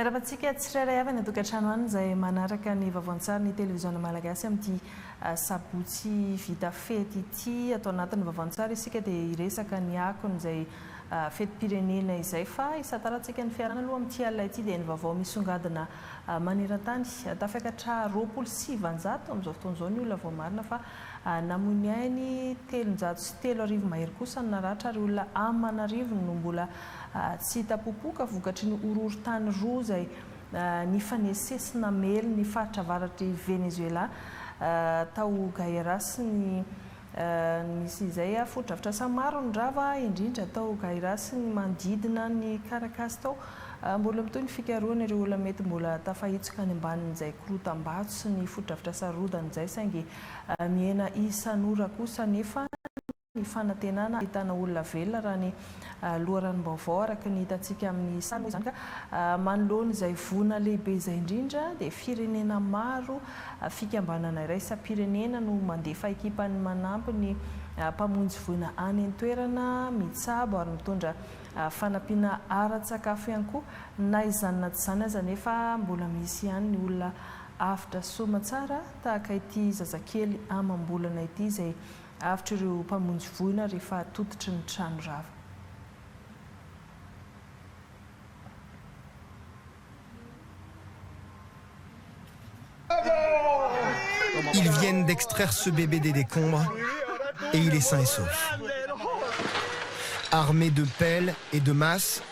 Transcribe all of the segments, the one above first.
Miarabantsika tsirairay avy ny tokantrano any izay manaraka ny vaovao-tsary ny televiziona malagasy amin'ity sabotsy vita fety ity atao anatin'ny vaovao-tsary isika dia iresaka ny akony izay fetim-pirenena izay fa isan-tarantsika ny fiarana aloha amin'ity alina ity dia ny vaovao misongadina maneran-tany tafakatra 27 amin'izao fotoan'izao ny olona vao marina fa namoy ainy 303 mahery kosa ny naratra ary olona Amanarivo no mbola tsy tapopoka vokatry ny horohorontany roa izay nifanesesina mely ny faritra avaratry Venezuela tao Gairas ny misy izay foto-drafitrasa maro ny rava indrindra tao Gairas ny manodidina ny Caracas tao mbola mitoy ny fikaroana ireo olona mety mbola tafahitsoka any ambanin'izay korotam-bato sy ny foto-drafitrasa rodana izay saingy miena isan'ora kosa nefa ny fanantenana ahitana olona velona raha ny loharanom-baovao araka ny hitantsika amin'ny sary izany ka manoloana izay vona lehibe izay indrindra dia firenena maro fikambanana iray isa-pirenena no mandefa ekipany manampy ny mpamonjy voina any an-toerana mitsabo ary mitondra fanampiana ara-tsakafo ihany koa na izany na tsy izany aza nefa mbola misy ihany ny olona afitra soma tsara tahaka ity zazakely amam-bolana ity izay avitra ireo mpamonjy voina rehefa tototry ny trano rava. Ils viennent d'extraire ce bébé des décombres et il est sain et sauf. Armés de pelles et de masses,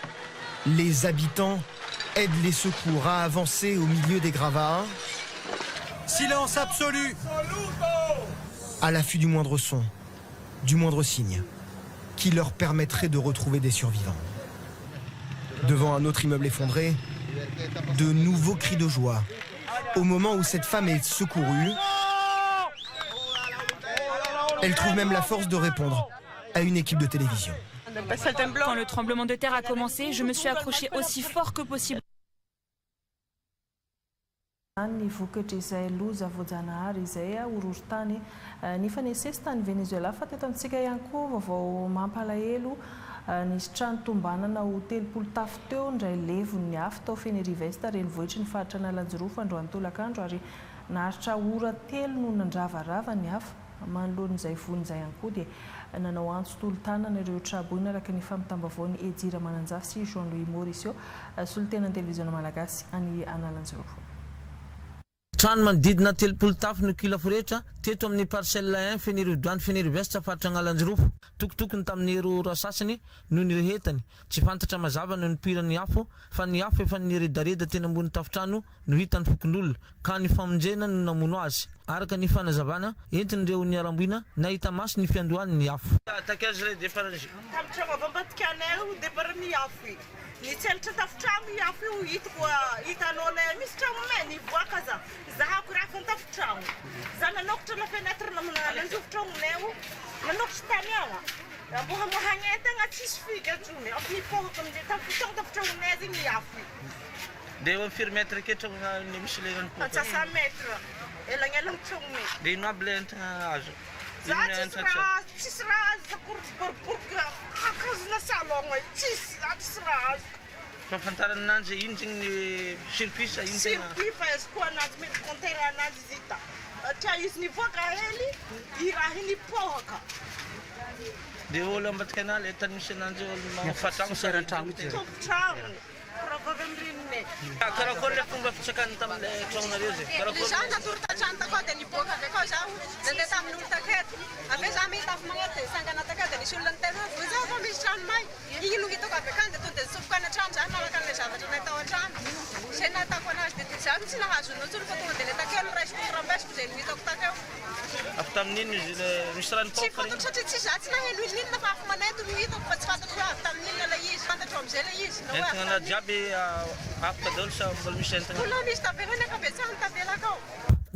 les habitants aident les secours à avancer au milieu des gravats. Silence absolu! À l'affût du moindre son, du moindre signe, qui leur permettrait de retrouver des survivants. Devant un autre immeuble effondré, de nouveaux cris de joie. Au moment où cette femme est secourue, elle trouve même la force de répondre à une équipe de télévision. Quand le tremblement de terre a commencé, je me suis accrochée aussi fort que possible. Ny vokatra izay loza voajanahary izay horohorontany nifanesesy tany Venezuela fa teto amintsika ihany koa vaovao mampalahelo nisy trano tombanana ho 30 tafo teo ndray levon'ny afo tao Fenerive Est renivohitry ny faritra Nalanjorofo androany tolakandro ary naharitra ora 3 no nandravarava ny afo manoloan'izay vony izay ihany koa dia nanao antso tolo-tanana ireo traboina araka ny famitambavao ny Ejira Mananjafy sy Jean-Louis Mauricio solitenan'ny televiziona malagasy any Analanjorofo. Trano manodidina 30 tafo no kilafo rehetra teto amin'ny parcelle 1 Fenerive Fenerive Est faritra Analanjorofo tokotokony tamin'ny ro sasany no nirehetany tsy fantatra mazava no nipiran'ny afo fa ny afo efa niredareda tena ambony tafotrano no hitany fokon'olona ka ny famonjena no namono azy araka ny fanazavana entin'ireo ny aramboina nahita maso ny fiandohan'ny afo. Ni tseltra tafitrano afo io hitanao le misy trano me nivoaka za zaho raha tafitrano za nanokatra la fenêtre nanjofotragnonay nanokatra tany ala mohamohagnetagna tsisy figa tsony afa nipohako amizay tafitragnonay zegny afo dia eo firy mètre ketra ny misy lerany po 500 mètre elagnelagny tragnonay dia ino aby le entana azo tsisy raha azo zakoroborborika hakazona salon tsisy raha azo fahafantarana ananjy ino zegny ny surprise ino surprise fa azoko anazy mety contaire anazy izy ita satria izy nivoaka hely i raha nipohaka dia olo ambadika anah le tany misy ananjy olo mafatragno saran-tragno tompotragno rahavavy amirinay karakory le fomba fitsakany tamin'le tragnonareo zay za natoro tatrano takao dia niboaka avy akao zaho nandeha tamin'olo taketo ave za mihita afo magnety sangana takeo dia nisy olona niteny hoe za fa misy trano may ino hitako avy akany dia tonga dia nisofokana trano zany malaka an'le zavatra natao an-trano zay nataoko anazy dia za tsy nahazonao tsony fa tonga dia le takeo no raisiko trambesiko zay hitako takeo afo tamin'ino izy misy rano tsy fantako satria tsy za tsy naheno ilinina fa afo manety no hitako fa tsy fantako hoe avy tamin'inona la izy fantatro amizay la izy entana jiaby afaka daholo sa mbola misy entana mbola misy tabelany akabetsahany tabela akao.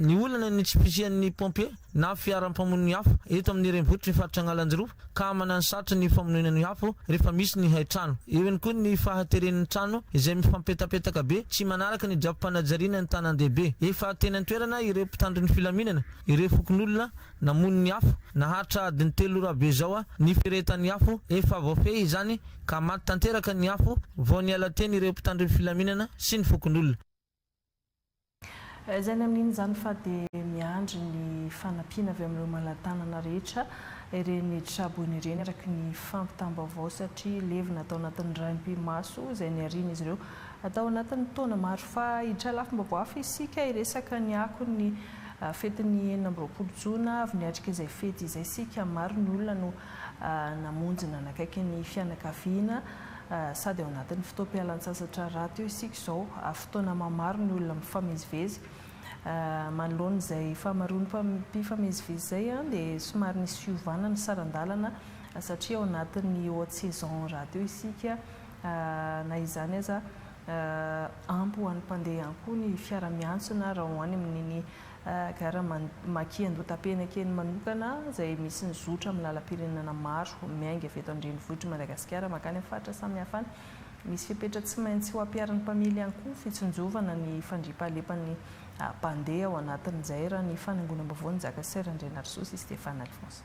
ny olana ny tsipisian'ny pompier na fiaram-pamoniny hafa eto amin'ny renivohitra ny faritra Analanjiro ka manano satra ny famonenany hafa rehefa misy ny hay-trano. Eo ihany koa ny fahateren'ny trano izay mifampetapetaka be tsy manaraka ny drapo-panajariana ny tanan-dehibe. Efa tena toerana ireo mpitandro ny filaminana, ireo fokon'olona namoniny hafa nahatra adiny 3 ora be zao ny firetan'ny hafa efa voafehy izany ka maty tanteraka ny hafa vao niala teny ireo mpitandro ny filaminana sy ny fokon'olona. Zay ny amin'iny zany fa dia miandry ny fanampiana avy amin'ireo malatanana rehetra ireny traboiny ireny araka ny fampitambavao satria levina atao anatin'ny raim-pimaso izay niariana izy ireo atao anatin'ny taona maro fa hiditra lafim-baovao hafa isika hiresaka ny ako ny fetiny 20 jona avy niatrika izay fety izay isika maro ny olona no namonjina nakaiky ny fianakaviana sady ao anatin'ny fotoam-pialan-tsasatra raty eo isika izao fotoana mamaro ny olona mifamezivezy manoloana izay fahamaroany mpifamezivezy zay dia somary nisy fiovanana sarandalana satria ao anatin'ny haute saison raty eo isika na izany aza ampy ho an'ny mpandeha ihany koa ny fiara-miantsona raha hoany amin'iny gara maki andota-penaka eny manokana izay misy ny zotra amin'ny lalam-pirenena maro miainga avy eto an-drenivohitra Madagasikara makany amin'ny faritra samihafa misy fipetra tsy maintsy ho ampiaran'ny mpamily ihany koa fitsinjovana ny fandriam-pahalepan'ny mpandeha ao anatin'izay raha ny fanaingonam-baovao ny Jakasera Andrianarysosy Stéphane Alphonse.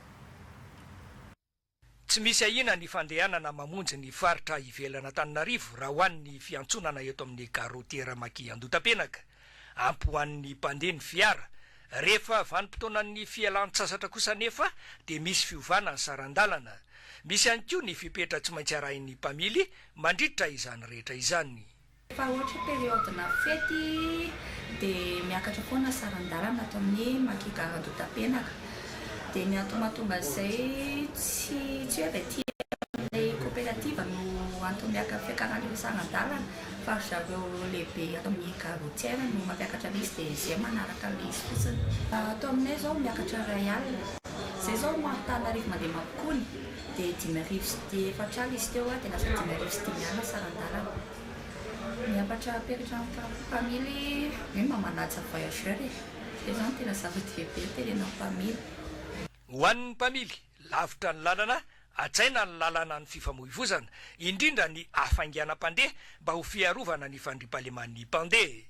Tsy misy ahina ny fandehanana mamonjy ny faritra ivelana Antananarivo raha ho an'ny fiantsonana eto amin'ny garotiera maki andota-penaka. Ampy ho an'ny mpandeha ny fiara. Rehefa vanim-potoanan'ny fialan-tsasatra kosa nefa dia misy fiovana ny sarandalana. Misy ihany koa ny fipetra tsy maintsy arahin'ny mpamily mandritra izany rehetra izany. Fa ohatra periodina fety dia miakatra foana sarandalana ato amin'ny maki andota-penaka. Dia ny antomatonga izay tsy hoe vety coopérative no antony fiakarana sarandalana fa zareo lehibe ato amin'ny garotiera no mampiakatra izy dia izay manaraka izy fotsiny. Atao aminay izao miakatra ray alina. Izay izao Antananarivo mandeha Mampikony dia 5 sy 4 alina izy teo dia lasa 5 sy 5 alina sarandalana. Miakatra peritra mpamily hoe mamanaja voyageur e. Dia izany tena zava-dehibe tenena mpamily. Ho an'ny mpamily, lavitra ny lalana, atsaina ny lalana ny fifamoivozana, indrindra ny afainganam-pandeha mba ho fiarovana ny fandriam-pahaleman'ny mpandeha.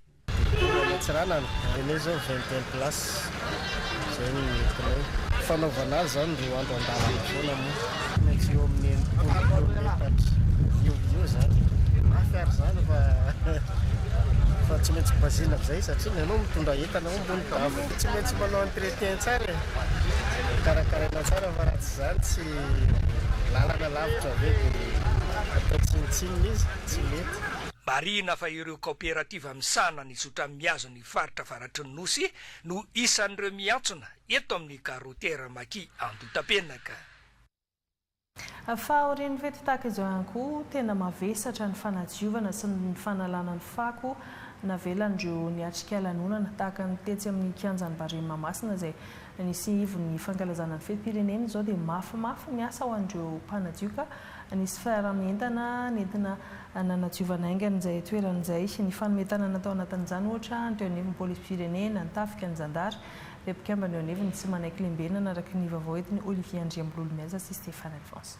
Tsirana ny zao 21 place zay ny entinay. Fanaovana azy zany ro andro an-dalana foana moa. Maintsy eo amin'ny io zany. Affaire zany fa tsy maintsy bazina amin'izay satria ianao mitondra entana ao ambony tafo. Tsy maintsy manao entretien tsara karakaraina tsara fa raha tsy zany tsy lalana lavitra ave dia atao tsinitsininy izy tsy mety. Marina fa ireo coopérative misana ny zotra miazo ny faritra faratry ny nosy no isan'ireo miantsona eto amin'ny garotiera maki andota-penaka. Fa aorian'ny fety tahaka izao ihany koa tena mavesatra ny fanadiovana sy ny fanalana ny fako navelandreo niatrika lanonana tahaka ny tetsy amin'ny kianjan'ny Bary Mahamasina izay nisy ivon'ny fankalazana ny fetim-pirenena izao dia mafimafy ny asa ho an'ireo mpanadioka. Nisy fiara-mientana nentina nanadiovana aingana izay toeran'izay ny fanometana natao anatin'izany ohatra ny teo anivon'ny polis-pirenena, ny tafika ny zandary dia mpikambana eo anivony tsy manaiky lembenana araka ny vaovao etiny Olivier Andriambolomeza sy Stéphane Alphonse.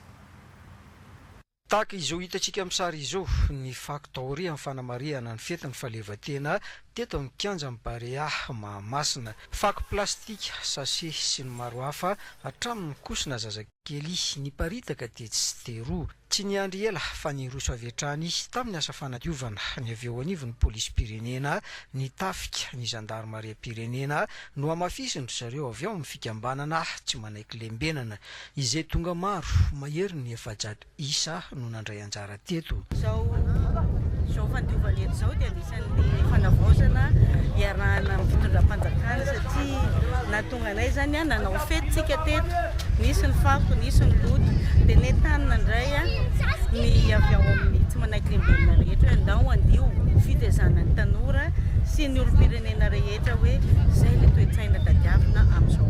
Tahaka izao hitantsika amin'ny sary izao ny faktoria amin'ny fanamariana ny fetiny fahaleovantena teto amin'ny kianjan'ny Bary Mahamasina. Fako plastika, sachet sy ny maro hafa hatramin'ny kosina zazakely ny paritaka dia tsy dia roa. Tsy niandry ela fa niroso avy hatrany tamin'ny asa fanadiovana ny avy eo anivon'ny polis-pirenena, ny tafika, ny zandarmaria-pirenena no amafisindry zareo avy ao amin'ny fikambanana tsy manaiky lembenana izay tonga maro mahery ny efa-jato isa no nandray anjara teto. Izao fandiovana eto izao dia anisan'ny fanavaozana iarahana amin'ny fitondram-panjakana satria nahatonga anay zany nanao fetintsika teto, nisy ny fako, nisy ny loto dia nentanina indray ny avy ao amin'ny tsy manaiky lembenana rehetra andao andio fitaizana ny tanora sy ny olom-pirenena rehetra hoe izay ilay toe-tsaina tadiavina amin'izao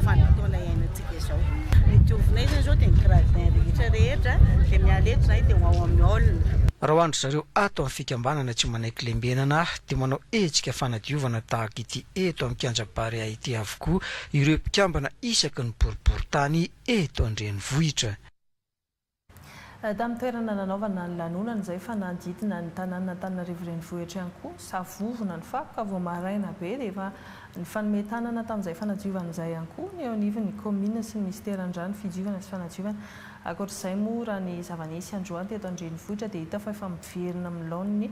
vanim-potoana iainantsika izao. Ny diovinay zany izao dia ny gradin rehetra dia miala eto izay dia ho ao amin'ny olona. raha hoandro zareo ato amin'ny fikambanana tsy manaiky lembenana dia manao hetsika fanadiovana tahaka ity eto amin'ny kianjam-parea ity avokoa ireo mpikambana isaky ny boriboritany eto an-drenivohitra. Tamin'ny toerana nanaovana ny lanonana izay fanadidina ny tanàna Antananarivo renivohitra ihany koa savovona ny fakoka vao maraina be dia efa ny fanome tanana tamin'izay fanadiovana izay ihany koa ny eo anivon'ny komina sy ny ministeran-drano fidiovana sy fanadiovana. Ankoatr'izay moa raha ny zava-nisy androany teto an-drenivohitra dia hita fa efa miverina amin'ny laoniny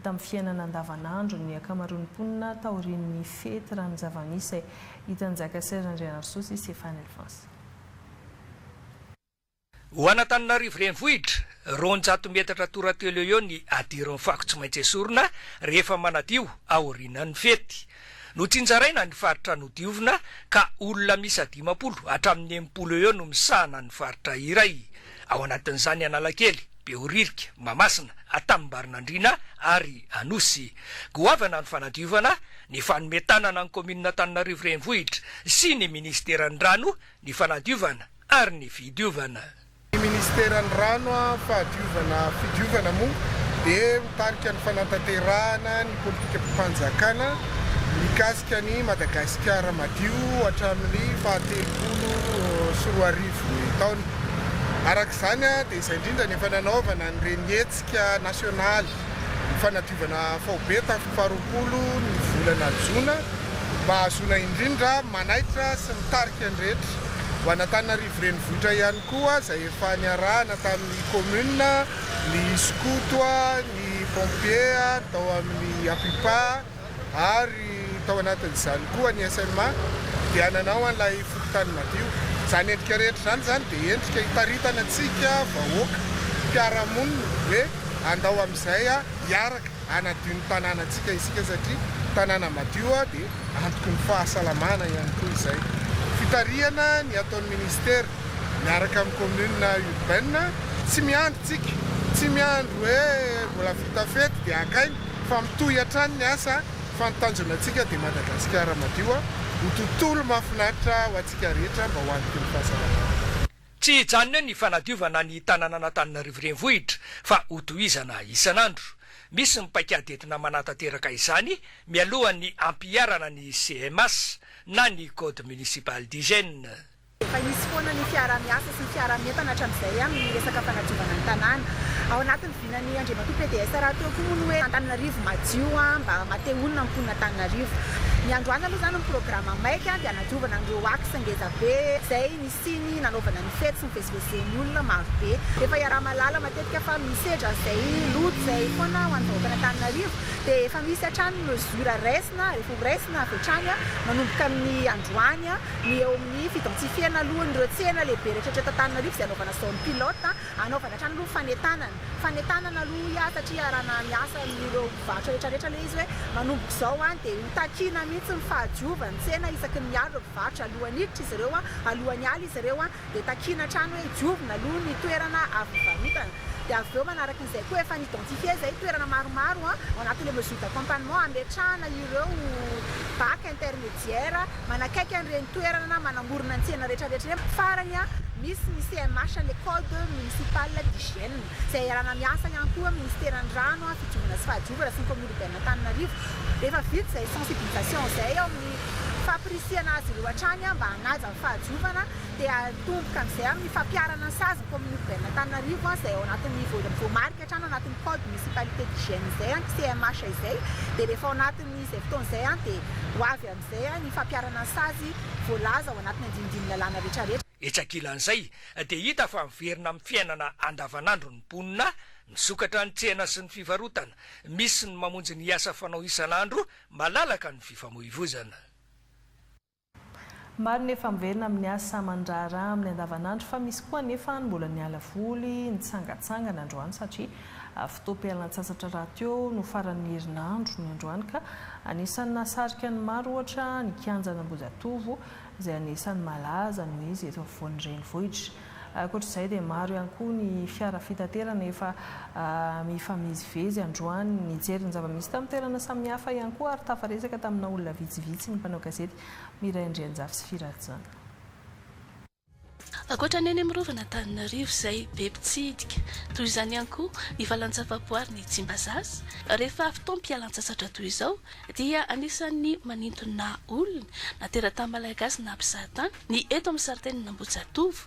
tamin'ny fiainana andavanandro ny akamaroan'ny mponina taorian'ny fety raha ny zava-nisy hitan'ny Zakaserin'Andrianarysosy sy Stéphane Alphonse. Ho Antananarivo renivohitra, 200 metatra toratelo eo ny adiron'ny fako tsy maintsy esorina rehefa manadio aorianan'ny fety. Notsinjaraina ny faritra nodiovina ka olona misy 50 hatramin'ny 80 eo no misahana ny faritra iray. Ao anatin'izany Analakely, Behoririka, Mahamasina, Atambarinandriana ary Anosy. Goavana ny fanadiovana, ny fanome tanana ny komina Antananarivo renivohitra sy ny ministeran'ny rano, ny fanadiovana ary ny fidiovana. Ministeran'ny rano fidiovana moa dia mitarika ny fanatanterahana ny politika mpanjakana mikasika ny Madagasikara madio hatramin'ny 30 taona. Arak'izany dia izay indrindra ny efa nanaovana ny renihetsika nasionaly ny fanadiovana faobe tamin'ny 20 ny volana Jona mba hahazoana indrindra manaitra sy mitarika ny rehetra. Ho Antananarivo renivohitra ihany koa izay efa niarahana tamin'ny komuna, ny skoto, ny pompier tao amin'ny apipa ary tao anatin'izany koa ny SMA dia nanao an'ilay fokotany madio. Izany endrika rehetra izany dia endrika hitaritana antsika vahoaka mpiara-monina hoe andao amin'izay hiaraka hanadio ny tanànantsika isika satria tanàna madio dia antoky ny fahasalamana ihany koa izay. Fitariana ny ataon'ny ministera miaraka amin'ny komuna urbaine tsy miandro tsika, tsy miandro hoe mbola vita fety dia akainy fa mitohy hatrany ny asa fanotanjona antsika dia Madagasikara madio ho tontolo mahafinaritra ho antsika rehetra mba ho antoky ny fahasalamana. Tsy hijanona ny fanadiovana ny tanàna Antananarivo renivohitra fa hotohizana isan'andro. Misy ny paikady entina manantanteraka izany mialohan'ny ampiarana ny CMS na ny code municipal d'hygiène. Efa misy foana ny fiara-miasa sy ny fiara-mientana hatramin'izay amin'ny resaka fanadiovana ny tanàna. Ao anatin'ny vinany Andriamatoa PDS raha teo koa moa hoe Antananarivo madio mba mateolona ny mponina Antananarivo. Ny androany aloha izany ny programa maika dia hanadiovana an'ireo axe ngeza be izay nisiny nanaovana ny fety sy nivezivezen'ny olona maro be. Efa iaraha-malala matetika fa misedra izay loto izay foana ho an'ny vahoaka Antananarivo dia efa misy hatrany mesura raisina, rehefa raisina avy hatrany manomboka amin'ny androany ny eo amin'ny fidentifierana alohan'ireo tsena lehibe rehetrarehetra Antananarivo izay anaovana zone pilote anaovana hatrany aloha fanetanana aloha satria arahana miasa amin'ireo mpivarotra rehetrarehetra le izy hoe manomboka izao dia hotakina mihitsy ny fahadiovany tsena isaky ny miaro ireo mpivarotra alohan'ny hiditra izy ireo alohan'ny ala izy ireo dia takina trano hoe diovina aloha ny toerana avy varotana. Dia avy eo manaraka an'izay koa efa nidentifie izay toerana maromaro ao anatin'ilay mesure d'accompagnement ametrahana ireo bac intermédiaire manakaiky an'ireny toerana manamorona ny tsena rehetrarehetra farany misy ny CMH le code municipal d'hygiène izay iarahana miasa ihany koa ministeran'ny rano fidiovana sy fahadiovana sy ny komuna urbaine Antananarivo. Rehefa vita izay sensibilisation izay ao amin'ny fampirisiana azy ireo hatrany mba hanaja ny fahadiovana dia tomboka amin'izay amin'ny fampiarana ny sazy ny komuna urbaine Antananarivo izay ao anatin'ny voamarika hatrany anatin'ny code municipalité d'hygiène izay CMH izay dia rehefa ao anatin'izay fotoana izay dia ho avy amin'izay ny fampiarana ny sazy voalaza ao anatin'ny andinindiny lalàna rehetrarehetra. Etsakilan'izay dia hita fa miverina amin'ny fiainana andavanandro ny mponina misokatra ny tsena sy ny fivarotana misy ny mamonjy ny asa fanao isan'andro malalaka ny fifamoivoizana. Maro nefa miverina amin'ny asa aman-draharaha amin'ny andavanandro fa misy koa nefa ny mbola niala voly nitsangatsangana androany satria fotoam-pialan-tsasatra raha teo no faran'ny herinandro ny androany ka anisan'ny nasarika ny maro ohatra ny kianjana Ambozatovo izay anisan'ny malaza noho izy eto afovoan'ny renivohitra. Ankoatr'izay dia maro ihany koa ny fiara fitaterana efa mifamezivezy androany nijery ny zava-misy tamin'ny toerana samihafa ihany koa ary tafaresaka tamina olona vitsivitsy ny mpanao gazety Miray Andrianjafy sy Firatsana. Ankoatra ny any amin'ny rovana Antananarivo izay be mpitsidika toy izany ihany koa ny valan-javaboary ny Tsimbazaza. Rehefa fotoam-pialan-tsasatra toy izao dia anisan'ny manintona olona na teratany malagasy na mpizahatany ny eto amin'ny saritenina Ambohijatovo.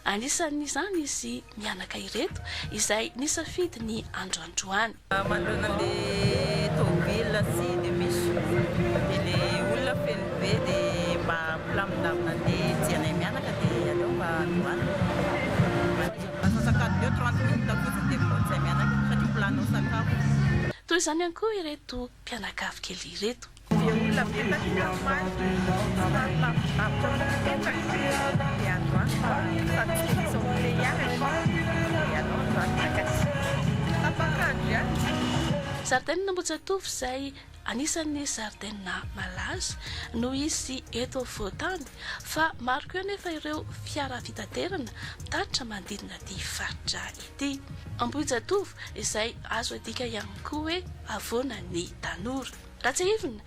Anisan'izany izy mianaka ireto izay nisafidy ny androandroany. Mandona le tômôbila sy de misy le olona feno be dia mba milamindamina andeha tianay mianaka dia aleo mba androany. Masasakady 2-30 minutes fotsiny dia mbotsay mianaka satria planao sakafo. Toy izany ihany koa ireto mpianakavy kely ireto. Olona betaka normal lavitra mipetraka dia androany fa sady tsy misy olona hianatra dia aleo androany makasy. Tapakandro ihany. Zaridaina Ambohijatovo izay anisan'ny zaridaina malaza no izy eto afovoan-tany fa maro koa nefa ireo fiara fitaterana mitatitra manodidina ity faritra ity. Ambohijatovo izay azo adika ihany koa hoe havoana ny tanora. Ratsahivina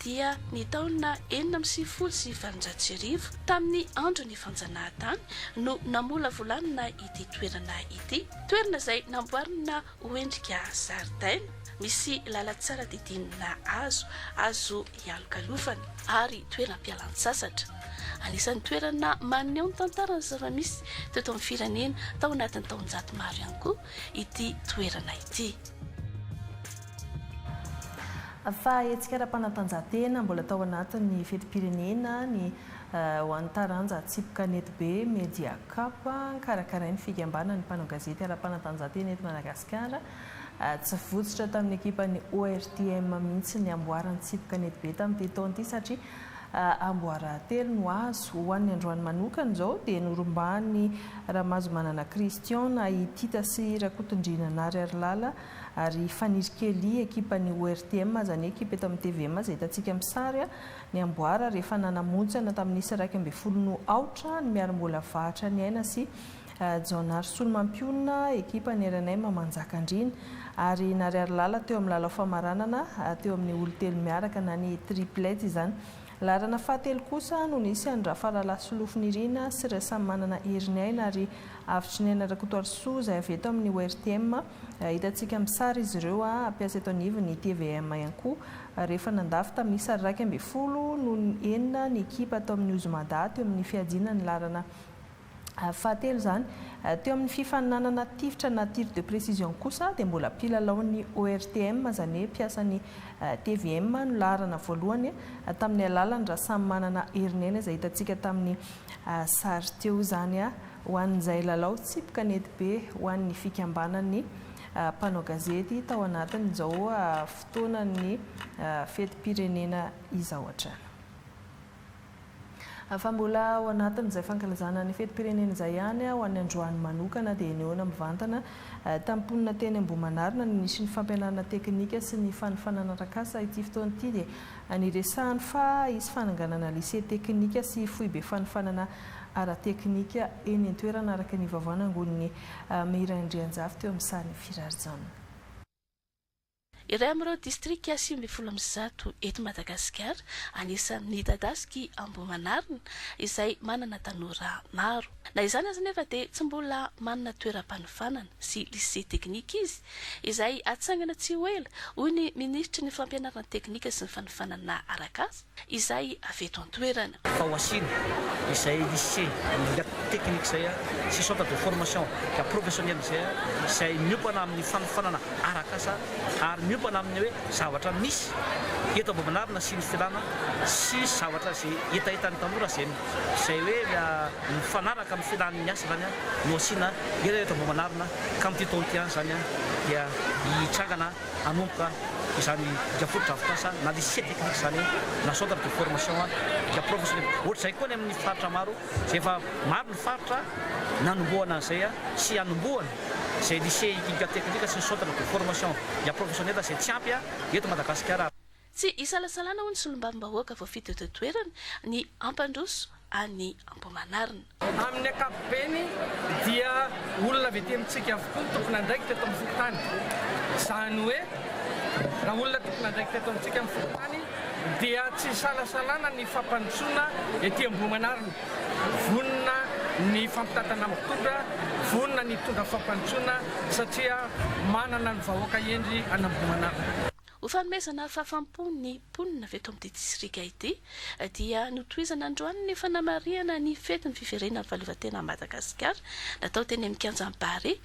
dia ny taona 1970 tamin'ny andro ny fanjanahantany no namolavolanina ity toerana ity. Toerana izay namboarina hoendrika zaridaina. Misy lalatsara didinina azo ialokalofana ary toeram-pialan-tsasatra. Anisan'ny toerana maneho ny tantarany zava-misy teto amin'ny firenena tao anatin'ny taon-jato maro ihany koa ity toerana ity. Fa etsika ara-panatanjahantena mbola tao anatin'ny fetim-pirenena ny ho an'ny taranja Tsipika Netbe Media Cup karakarain'ny fikambanany mpanao gazety ara-panatanjahantena eto Madagasikara. Tsy votsitra tamin'ny ekipan'ny ORTM mihitsy ny amboarany Tsipika Netbe tamin'ity taona ity satria amboara telo no azo ho an'ny androany manokana izao dia norombany Ramazomanana Christian Itita sy Rakotondrina Nariarilala ary fanirikely ekipan'ny ORTM zany ekipa eto amin'ny TVM izay hitantsika amin'ny sary ny amboara rehefa nanamonjana tamin'ny 2024 aotra ny miarambola vahatra ny aina sy Jonar Solomampiona ekipa ny Eranay Mamanjakandrina ary Nariarilala teo amin'ny lalao famaranana teo amin'ny olotelo miaraka na ny triplet izany. Larana fahatelo kosa no nisy Andra Faralasolofnirina sy ireo samy manana heriny aina ary avitry ny aina Rakotoarisoa izay avy eto amin'ny ORTM hitantsika amin'ny sary izy ireo ampiasa eto anivo ny TVM ihany koa rehefa nandafy tamin'ny 2020 no enina ny ekipa tao amin'ny Ozomada teo amin'ny fiadina ny larana fahatelo zany teo amin'ny fifaninanana tifitra na tir de précision kosa dia mbola pilalaon'ny ORTM zany hoe piasan'ny TVM no larana voalohany tamin'ny alalan'ny raha samy manana herinena izay hitantsika tamin'ny sary teo zany ho an'izay lalao Tsipika Netbe ho an'ny fikambanan'ny mpanao gazety tao anatin'izao fotoanan'ny fetim-pirenena izao hatrany. Fa mbola ao anatin'izay fankalazana ny fetim-pirenena izay ihany ho an'ny androany manokana dia nehoana mivantana tamponina teny Ambohimanarina nisy ny fampianarana teknika sy ny fanofanana arakasa ity fotoana ity dia niresahany fa isy fananganana lycée teknika sy foibe fanofanana ara-teknika eny an-toerana araka ny vaovana angoniny Mihira Andrianjafy teo amin'ny sary ny Firarizana. Iray amin'ireo distrika 570 eto Madagasikara anisan'ny Dadasky Ambohimanarina izay manana tanora maro. Na izany aza nefa dia tsy mbola manana toeram-panofanana sy lycée teknika izy izay atsangana tsy ho ela hoy ny ministra ny fampianarana teknika sy ny fanofanana arakasa izay avy eto an-toerana. Fawasina izay lycée teknika izay sy centre de formation professionnel izay miompana amin'ny fanofanana arakasa ary miompana amin'ny hoe zavatra misy eto Ambohimanarina sy ny filana sy zavatra izay etaetan'ny tanora izay hoe mifanaraka amin'ny filan'ny miasa zany no asiana eto Ambohimanarina ka amin'ity taona ity zany dia hitsangana hanomboka izany fotodrafitrasa na lycée teknika zany na centre de formation dia professionnel. Ohatr'izay koa ny amin'ny faritra maro izay efa maro ny faritra nanomboana an'izay sy hanomboana izay lycée teknika sy centre de formation dia professionnel izay tsy ampy eto Madagasikara. Tsy isalasalana hoy ny solombavambahoaka voafito eto toerana ny Ampandroso any Ambohimanarina. Amin'ny ankapobeny dia olona avy ety amintsika avokoa tokony andraikitra eto amin'ny fokontany. Izany hoe raha olona tokony andraikitra eto amintsika amin'ny fokontany dia tsy isalasalana ny fampandrosoana ety Ambohimanarina. Vonona ny ny fampitatana mitondra vonona ny tondra fampandrosoana satria manana ny vahoaka endry anambomanarina. Ho fanomezana fahafampony mponina avy eto amin'ny distrika ity dia notohizana androany ny fanamariana ny fety ny fiverenana ny fahaleovantena Madagasikara natao teny amin'ny Kianjam-Bary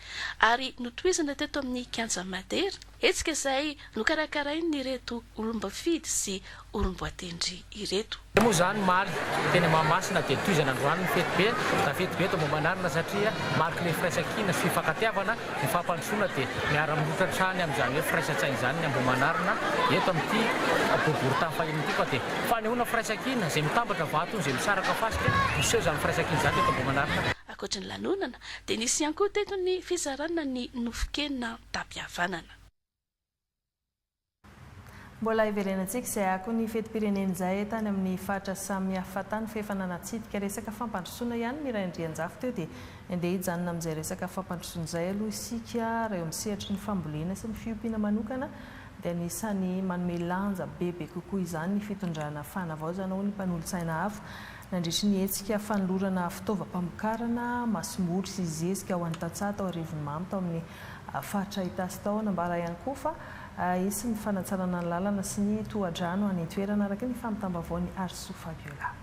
ary notohizana teto amin'ny Kianjam-Madera hetsika izay nokarakarainy ireto olom-bafidy sy olom-boatendry ireto. Moa zany maly teny Mahamasina dia tohizana androany ny fety be da fety be eto mombanarina satria mariky le firaisan-kina sy fifankatiavana ny fampandrosoana dia miara-milotra trany amin'izany hoe firaisan-tsaina izany ny Ambohimanarina eto amin'ity boribory-tany fahiny ity fa dia fanehoana firaisan-kina izay mitambatra vato izay misaraka fasika miseho izany firaisan-kina izany eto Ambohimanarina. Ankoatry ny lanonana dia nisy ihany koa teto ny fizarana ny nofikena tam-pihavanana. Mbola iverenantsika izay ako ny fetim-pirenena izay tany amin'ny fatra samihafa tany fefananatsidika resaka fampandrosoana ihany ny Raindrianjafy teo dia andeha hijanona amin'izay resaka fampandrosoana izay aloha isika raha eo amin'ny sehatry ny fambolena sy ny fiompiana manokana dia anisany manome lanja bebe kokoa izany ny fitondrana fanavaozana ho ny mpanolontsaina hafa nandritry ny hetsika fanolorana fitaovam-pamokarana masimboly sy zezika ho an'ny Tatsahatra tao Arivomamy tao amin'ny fatra Itasy tao anambara ihany koa fa isy ny fanatsarana ny lalana sy ny tohadrano any toerana araka ny famitambavaon'ny Arso Fabiola.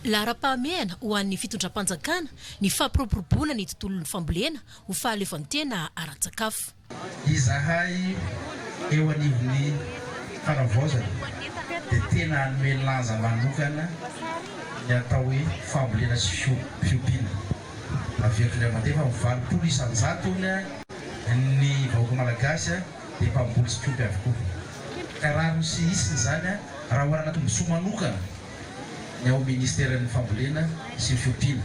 Lara-pahamehana ho an'ny fitondram-panjakana ny fampiroboroboana ny tontolon'ny fambolena ho fahalevantena ara-tsakafo. Izahay eo anivon'ny fanavaozana dia tena hanome lanja manokana ny atao hoe fambolena sy fiompiana. Aveko ilay mandefa mivalopolo isan-jato ny vahoaka malagasy dia mpamboly sy fiompy avokoa. Ka raha misy isiny zany raha oharana tombontsoa manokana ny ao ministeran'ny fambolena sy ny fiompiana.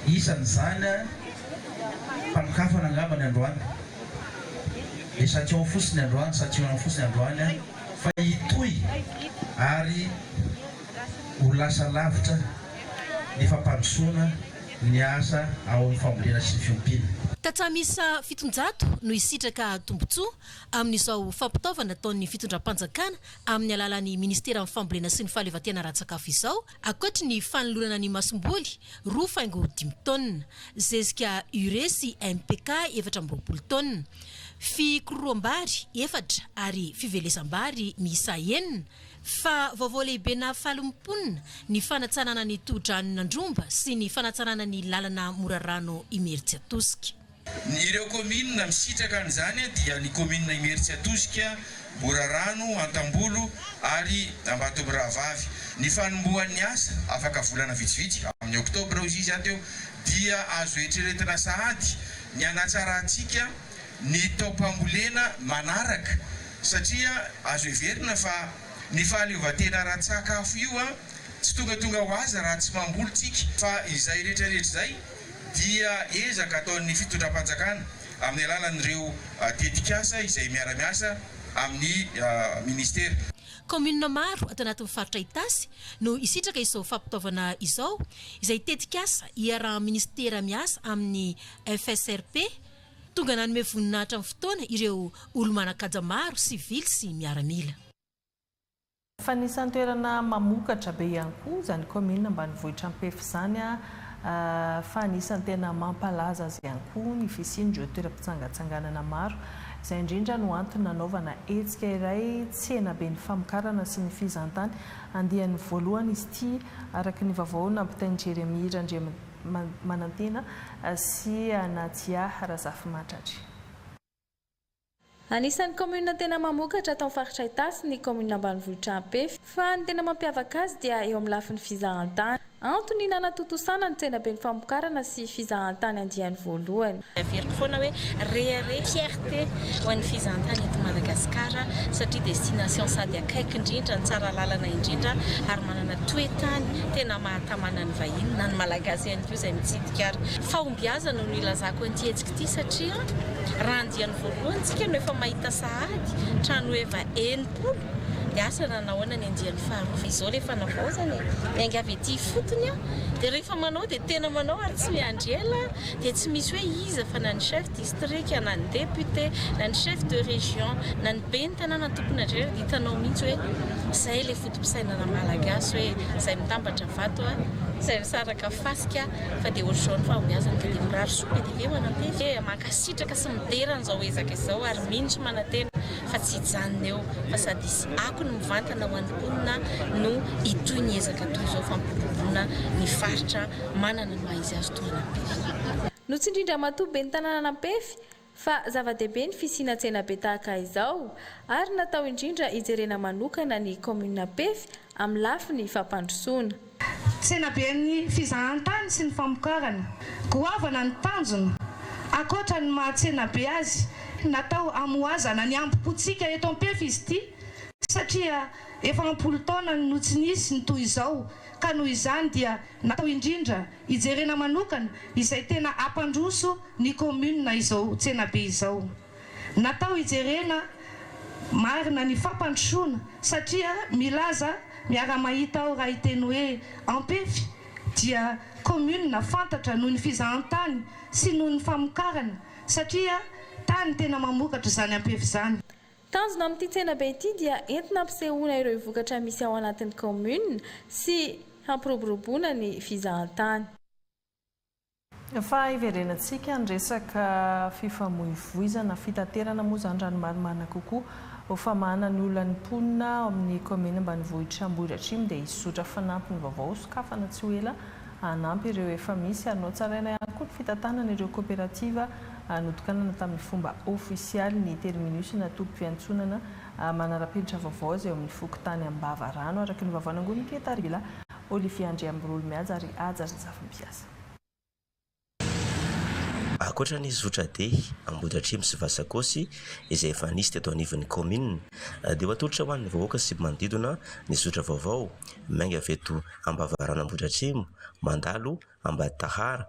Isan'izany mpamokafana angambany androany. Dia satria ao fotsiny androany satria ao fotsiny androany fa hitohy ary ho lasa lavitra ny fampandrosoana ny asa ao amin'ny fambolena sy ny fiompiana. Tatsamisa fitonjato no isitraka tombotsoa amin'izao fampitaovana ataon'ny fitondram-panjakana amin'ny alalan'ny ministeran'ny fambolena sy ny fahalevantena ara-tsakafo izao ankoatry ny fanolorana ny masimboly 2.5 tonne, zezika urée sy MPK 4.20 tonne, fikoroam-bary 4 ary fivelesam-bary miisa 9 fa vaovao lehibena falomponina ny fanatsanana ny tohidranon'Andromba sy ny fanatsanana ny lalana Morarano Imerintsiatosika. Ireo komina misitraka an'izany dia ny komina Imerintsiatosika, Morarano, Antambolo ary Ambatobravavy. Ny fanombohan'ny asa afaka volana vitsivitsy amin'ny oktobra izy ateo dia azo eritreretina sahady ny anatsarantsika ny taopambolena manaraka satria azo heverina fa ny fahaleovantena ara-tsakafo io tsy tonga ho aza raha tsy mambolitsika fa izay rehetrarehetra izay dia ezaka ataon'ny fitondram-panjakana amin'ny alalan'ireo tetikasa izay miara-miasa amin'ny ministera. Komuna maro ato anatin'ny faritra Itasy no isitraka izao fampitaovana izao izay tetikasa iarahan'ny ministera miasa amin'ny FSRP tonga nanome voninahitra amin'ny fotoana ireo olo-manan-kaja maro sivily sy miaramila. Fa nisan'ny toerana mamokatra be ihany koa izany komina ambanivohitra Ampefy izany fa nisan'ny tena mampalaza azy ihany koa ny fisian'ireo toeram-pitsangatsanganana maro izay indrindra no antony nanaovana hetsika iray tsena be ny famokarana sy ny fizantany andihan'ny voalohany izy ity araka ny vaovao nampitain'i Jeremia Randriamanantena sy Nadia Razafy-Matratra. Anisan'ny komuna tena mamokatra atao faritra Itasy ny komuna ambanivohitra Ampefy fa ny tena mampiavaka azy dia eo amin'ny lafin'ny fizahantany. Antony nanatotosana ny tsena be ny famokarana sy fizahantany andihan'ny voalohany. Veriko foana hoe fierté ho an'ny fizahantany eto Madagasikara satria destination sady akaiky indrindra ny tsara lalana indrindra ary manana toetany tena mahatamana ny vahiny na ny malagasy ihany koa izay mitsidika ary fahombiazana no ilazako an'ity hetsika ity satria raha andihan'ny voalohany tsika no efa mahita sahady trano eva 9 asana nahoana ny andiany faharoa izao le fanavaozany miainga avy ety fotony a dia rehefa manao dia tena manao ary tsy miandry ela dia tsy misy hoe iza fa na ny chef district na ny député na ny chef de région na ny be ny tanàna tompony andrera dia hitanao mihitsy hoe izay le fotom-pisainana malagasy hoe izay mitambatra vato a izay misaraka fasika fa dia ohatr'izao ny fahombiazana ka dia mirary soa dia ve manampy mankasitraka sy miderana izao ezaka izao ary minitry manantena fa tsy hijanona eo fa sady ako no mivantana ho an'ny mponina no itoy ny ezaka toy izao fampirobona ny faritra manana ny maha-izy azo toanampefy no tsy indrindra matobe ny tanàna nampefy fa zava-dehibe ny fisinan-tsena be tahaka izao ary natao indrindra hijerena manokana ny commune Pefy amin'ny lafiny fampandrosoana. Tsena be ny fizahan-tany sy ny famokarana goavana ny tanjona akoatra ny mahatsena be azy natao amoazana ny ambopotsika eto Ampefy izy ity satria efa ampolo taona no tsy nisy ny toy izao ka noho izany dia natao indrindra hijerena manokana izay tena ampandroso ny commune izao tsena be izao. Natao hijerena marina ny fampandrosoana satria milaza miara-mahita ao raha hiteny hoe Ampefy dia commune fantatra noho ny fizahan-tany sy noho ny famokarana satria tany tena mamokatra izany Ampefy izany. Tanjona amin'ity tsena be ity dia entina ampisehoana ireo vokatra misy ao anatin'ny commune sy hampiroboroboana ny fizahan-tany. Fa iverenantsika ny resaka fifamoivoizana fitaterana moa izany rano maromana kokoa ho famahana ny olona ny mponina amin'ny commune ambanivohitra Ambohitra Atrimo dia hisotra fanampy ny vaovao sokafana tsy ho ela hanampy ireo efa misy ary tsaraina ihany koa ny fitantanana ireo coopérative notokanana tamin'ny fomba ofisialy ny terminus na tompom-piantsonana manara-penitra vaovao izay amin'ny fokotany Ambavarano araka ny vaovana angony Ketarila Olivier André Ambrolo mihaja ary Ajar Zafimpiasa. Akoatra ny zotrade Ambohitra Atrimo sy Vasakosy izay efa nisy teto anivon'ny commune dia watolotra ho an'ny vahoaka sy manodidina ny zotra vaovao mainga avy eto Ambavarano Ambohitra Atrimo mandalo Ambatahara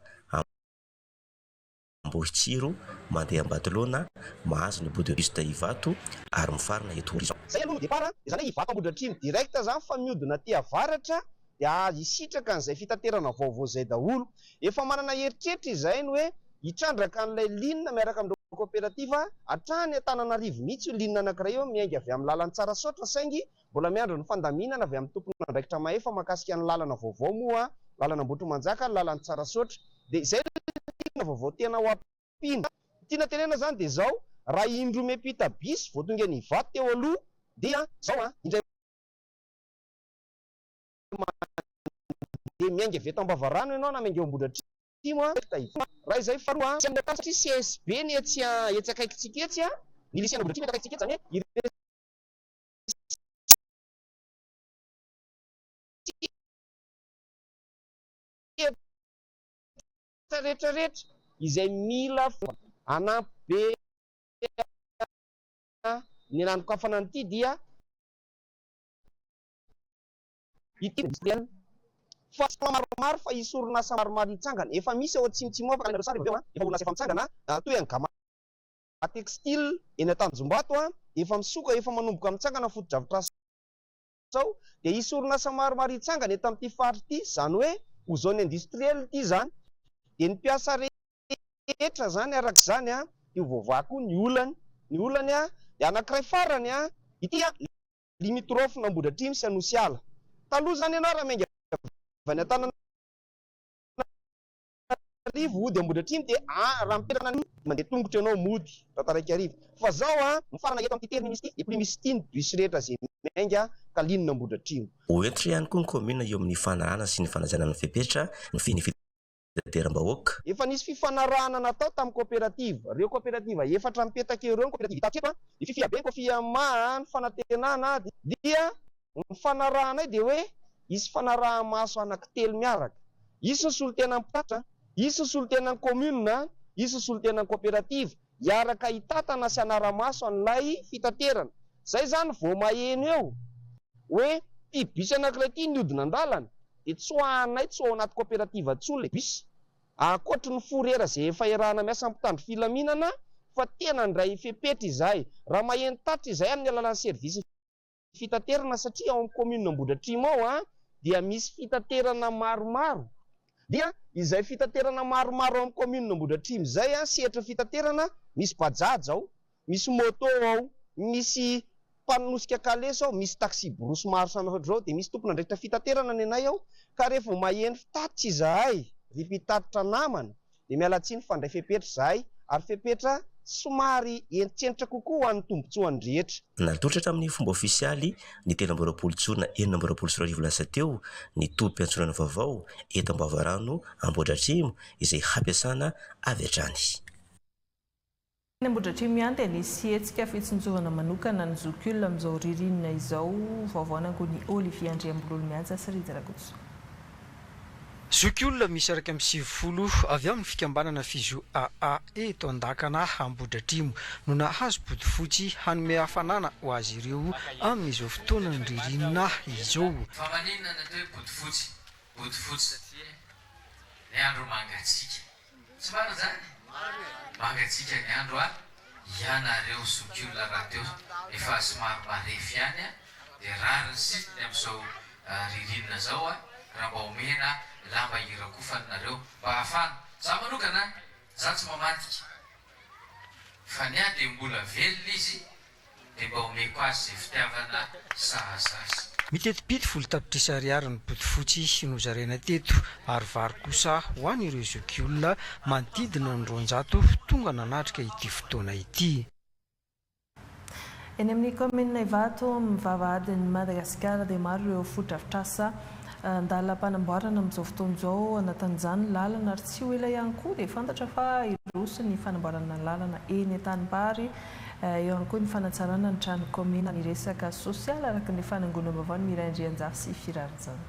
Ambohitsiro mandeha Ambatolona mahazo ny Boudebista Ivato ary mifarina eto horizon. Zay aloha départ izany Ivato Ambohitra Atrimo direct zany fa mihodina aty avaratra dia hisitraka an'izay fitaterana vaovao zay daholo efa manana heritreritra izay ny hoe hitrandraka an'ilay linina miaraka amin'ireo coopérative hatrany Antananarivo mihitsy io linina anankiray eo miainga avy amin'ny lalany Tsarasoatra saingy mbola miandro ny fandaminana avy amin'ny tompona andraikitra mahefa mahakasika ny lalana vaovao moa lalana Ambohitrimanjaka lalany Tsarasoatra dia izay linina vaovao tena ho ampina tiana tenena zany dia zao raha indro mepita bis vao tonga ny Ivato teo aloha dia zao indray dia miainga avy eto Ambavarano ianao na miainga eo Ambohitra Atrimo raha izay faharoa satria CSB ny etsy akaikintsika etsy ny lycée Ambohitra Atrimo akaikintsika etsy zany rehetrarehetra izay mila anampy be ny ranokafana an'ity dia ity fa maromaro fa isy orinasa maromaro hitsangana efa misy ao atsimotsimo afaka ny sary beo efa orinasa efa mitsangana toy ny Gama Textile eny Tanjombato efa misoka efa manomboka mitsangana foto-dravitra sao dia isy orinasa maromaro hitsangana eto amin'ity faritra ity izany hoe ho zone industrielle ity zany dia ny mpiasa rehetra zany arak'izany io vaovao koa ny olany dia anankiray farany ity limitrofina Ambohitra Atrimo sy Anosiala taloha zany ianao raha miainga avy any Antananarivo ody Ambohitra Atrimo dia raha mipetraka ny mandeha tongotra ianao mody rataraiky arivo fa zao mifarana eto amin'ity terminus ity dia misy ity ny bus rehetra zay miainga ka linina Ambohitra Atrimo. Oentra ihany koa ny commune eo amin'ny fanarahana sy ny fanajana ny fepetra ny fitateram-bahoaka. Efa nisy fifanarahana natao tamin'ny coopérative reo coopérative efatra mipetaka ireo ny coopérative hitatreto ny fifiabe ny kofiama ny fanantenana dia ny fanarahanay dia hoe isy fanaraha maso anankitelo miaraka isy ny solotena mpitatra isy ny solotena ny commune isy ny solotena ny coopérative hiaraka hitatana sy anara-maso an'ilay fitaterana zay zany vao maheno eo hoe ity bus anankiray ity nihodina an-dalana dia tsy ho anay tsy ho anaty coopérative tsony le bus akoatry ny forera zay efa irahana miasa mpitandro filaminana fa tena ndray fepetra izay raha maheno tatra izay amin'ny alalan'ny service fitaterana satria ao amin'ny commune Ambohidratrimo ao dia misy fitaterana maromaro. Dia izay fitaterana maromaro ao amin'ny commune Ambohidratrimo izay sehatra fitaterana misy bajaj ao, misy moto ao, misy mpanosika kalesa ao, misy taxi borosy maro samihafa ao, dia misy tompon'andraikitra fitaterana ny anay ao. Ka rehefa maheno fitatitra izahay, ry mpitatitra namana, dia miala tsiny fandray fepetra izahay, ary fepetra somary entsentra kokoa ho an'ny tombotsoan'ny rehetra. Natotratra amin'ny fomba ofisialy ny 13 Jona 2024 lasa teo ny tobim-piantsonana vaovao eto Ambohivarano Ambohidratrimo izay hampiasana avy hatrany. Ny Ambohidratrimo ihany dia nisy hetsika fitsinjovana manokana ny zokilina amin'izao ririnina izao, vaovao anangon'ny Olivier Andriambololo mihaja sy Rija Rakoto. Zokiolona misy araka amin'ny 70 avy amin'ny fikambanana Fizo AA eto Andakana Ambohidratrimo no nahazo bodofotsy hanome hafanana ho azy ireo amin'izao fotoana ny ririnina izao. Fa maninona na toe bodofotsy satria ny andro mangatsika. Tsy marina zany? Mangatsika ny andro ianareo zokiolona raha teo efa somary marefy ihany dia rariny sitiny amin'izao ririnina zao raha mba omena lamba irakofanareo mba hafana. Za manokana za tsy mamadika fa ny dia mbola velona izy dia mba omeko azy izay fitiavana sahasasa. Miteti-pity folo tapitrisa ariary ny bodofotsy nozarena teto ary vary kosa ho an'ireo zokiolona manodidina ny 200 tonga nanatrika ity fotoana ity. Eny amin'ny commune Ivato mivavahadin'i Madagasikara dia maro ireo fodrafitrasa andalam-panamboarana amin'izao fotoana izao anatin'izany lalana ary tsy ho ela ihany koa dia fantatra fa iroso ny fanamboarana lalana eny an-tanimbary. Eo ihany koa ny fanatsarana ny trano commune ny resaka sosialy araka ny fanangonana vaovao ny Miray Andrianjafy sy Firarizana.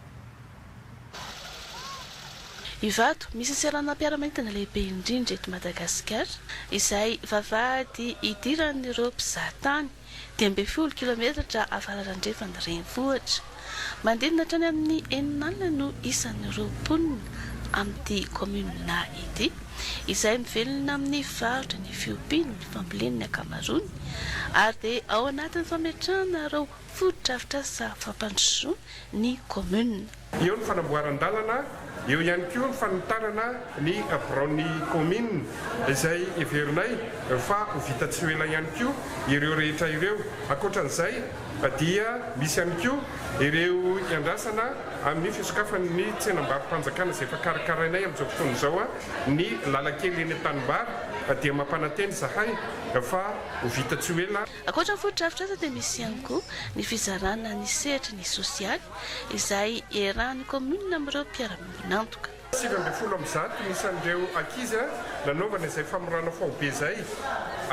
Ivato misy seranam-piaramanidina lehibe indrindra eto Madagasikara izay vavahady idiran'ireo mpizahatany 10 kilometatra avalarandrefana renivohitra. Manodidina hatrany amin'ny 9 no isan'ireo mponina amin'ity commune ity izay mivelona amin'ny varotra ny fiompiana ny fambolena ny ankamaroany ary dia ao anatin'ny fametrahana ireo fotodrafitrasa fampandrosoana ny commune. Eo ny fanamboaran-dalana, eo ihany koa ny fanitarana ny braony commune izay heverinay fa ho vita tsy ho ela ihany koa ireo rehetra ireo. Ankoatran'izay dia misy ihany koa ireo iandrasana amin'ny fisokafan'ny tsenam-barim-panjakana izay efa karakarainay amin'izao fotoana izao ny lalakely eny an-tanimbary dia mampananteny zahay fa ho vita tsy ho ela. Ankoatra ny fotodrafitrasa dia misy ihany koa ny fizarana ny sehatra ny sosialy izay iarahan'ny commune amin'ireo mpiara-mionantoka. 7 nisan'ireo ankizy nanaovana izay famorana faobe izay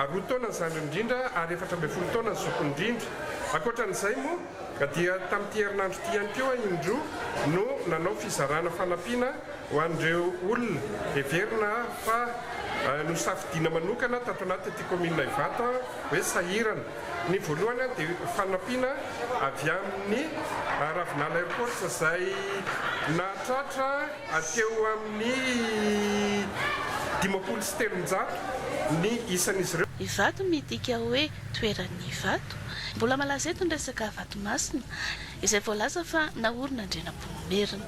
ary 2 taona izany indrindra ary 14 taona ny zokony indrindra. Ankoatran'izay moa dia tamin'ity herinandro ity ihany koa indroa no nanao fizarana fanampiana ho an'ireo olona heverina fa nosafidiana manokana tato anaty commune Ivato hoe sahirana. Ny voalohany dia fanampiana avy amin'ny Ravinala Airport izay nahatratra ateo amin'ny 50 sy 300 ny isan'izy ireo. Ivato midika hoe toeran'ny Ivato. Mbola malaza eto ny resaka vato-masina izay voalaza fa naorina andrenam-ponomerina.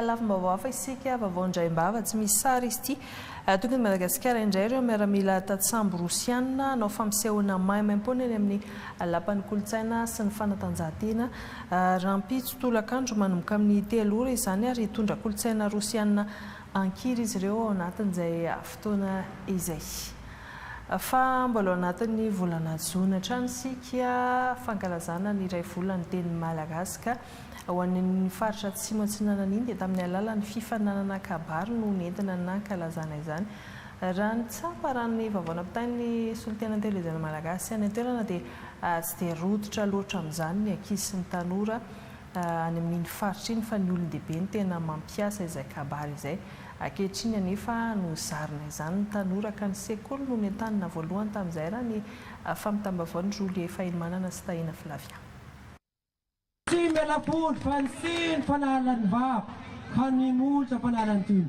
Lafim-baovao fa isika vaovao indraimbava tsy misy sary izy ity. Tokony Madagasikara indray ireo miaramila tatsambo rosiana nao fampisehoana maimaimpona eny amin'ny lapan'ny kolontsaina sy ny fanatanjahantena. Rampitso tolakandro manomboka amin'ny 3 ora izany ary hitondra kolontsaina rosiana ankiry izy ireo ao anatin'izay fotoana izay. Fa mbola anatin'ny volana Jona hatrany isika fankalazana ny iray volana teny malagasy ka ho an'ny faritra atsimo antsinanana iny dia tamin'ny alalan'ny fifananana kabary no nentina nankalazana izany. Raha ny tsapa raha ny vaovao nampitain'ny solotenan'ny televizana malagasy any an-toerana dia tsy dia rototra loatra amin'izany ny ankizy sy ny tanora any amin'iny faritra iny fa ny olon-dehibe ny tena mampiasa izay kabary izay. Ankehitriny anefa no zarina izany ny tanora ka ny sekoly no nentanina voalohany tamin'izay raha ny famitambavao ny Rolie Fainimanana sy Tahina Flavia. Miala fony fa ny siny fanahalan'ny vava ka ny molitra fanahalan'ny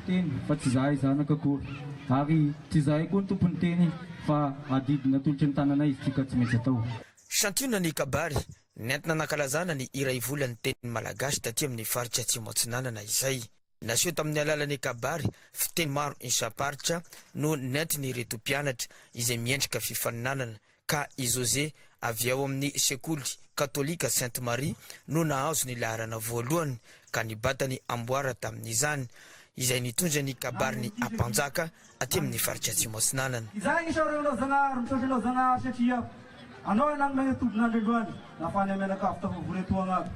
teny fa tsy zahay zanaka akory ary tsy zahay koa ny tompony teny fa adidina tolotra ny tanana izy tsika tsy maintsy atao. Santiona ny kabary nentina nakalazana ny iray volan'ny teny malagasy taty amin'ny faritra atsimo atsinanana izay. Naseho tamin'ny alalan'ny kabary fiteny maro isaparitra no nentiny reto mpianatra izay miendrika fifaninanana ka i José avy ao amin'ny sekoly katolika Sainte Marie no nahazo ny laharana voalohany ka nibatany amboara tamin'izany izay nitondra ny kabary ny ampanjaka aty amin'ny faritra atsimo atsinanana. Izay isaorenao zanahary misaotranao zanahary satria anao nang magnatodin'androandroany nafany amenakafo tafavoreto agnaby.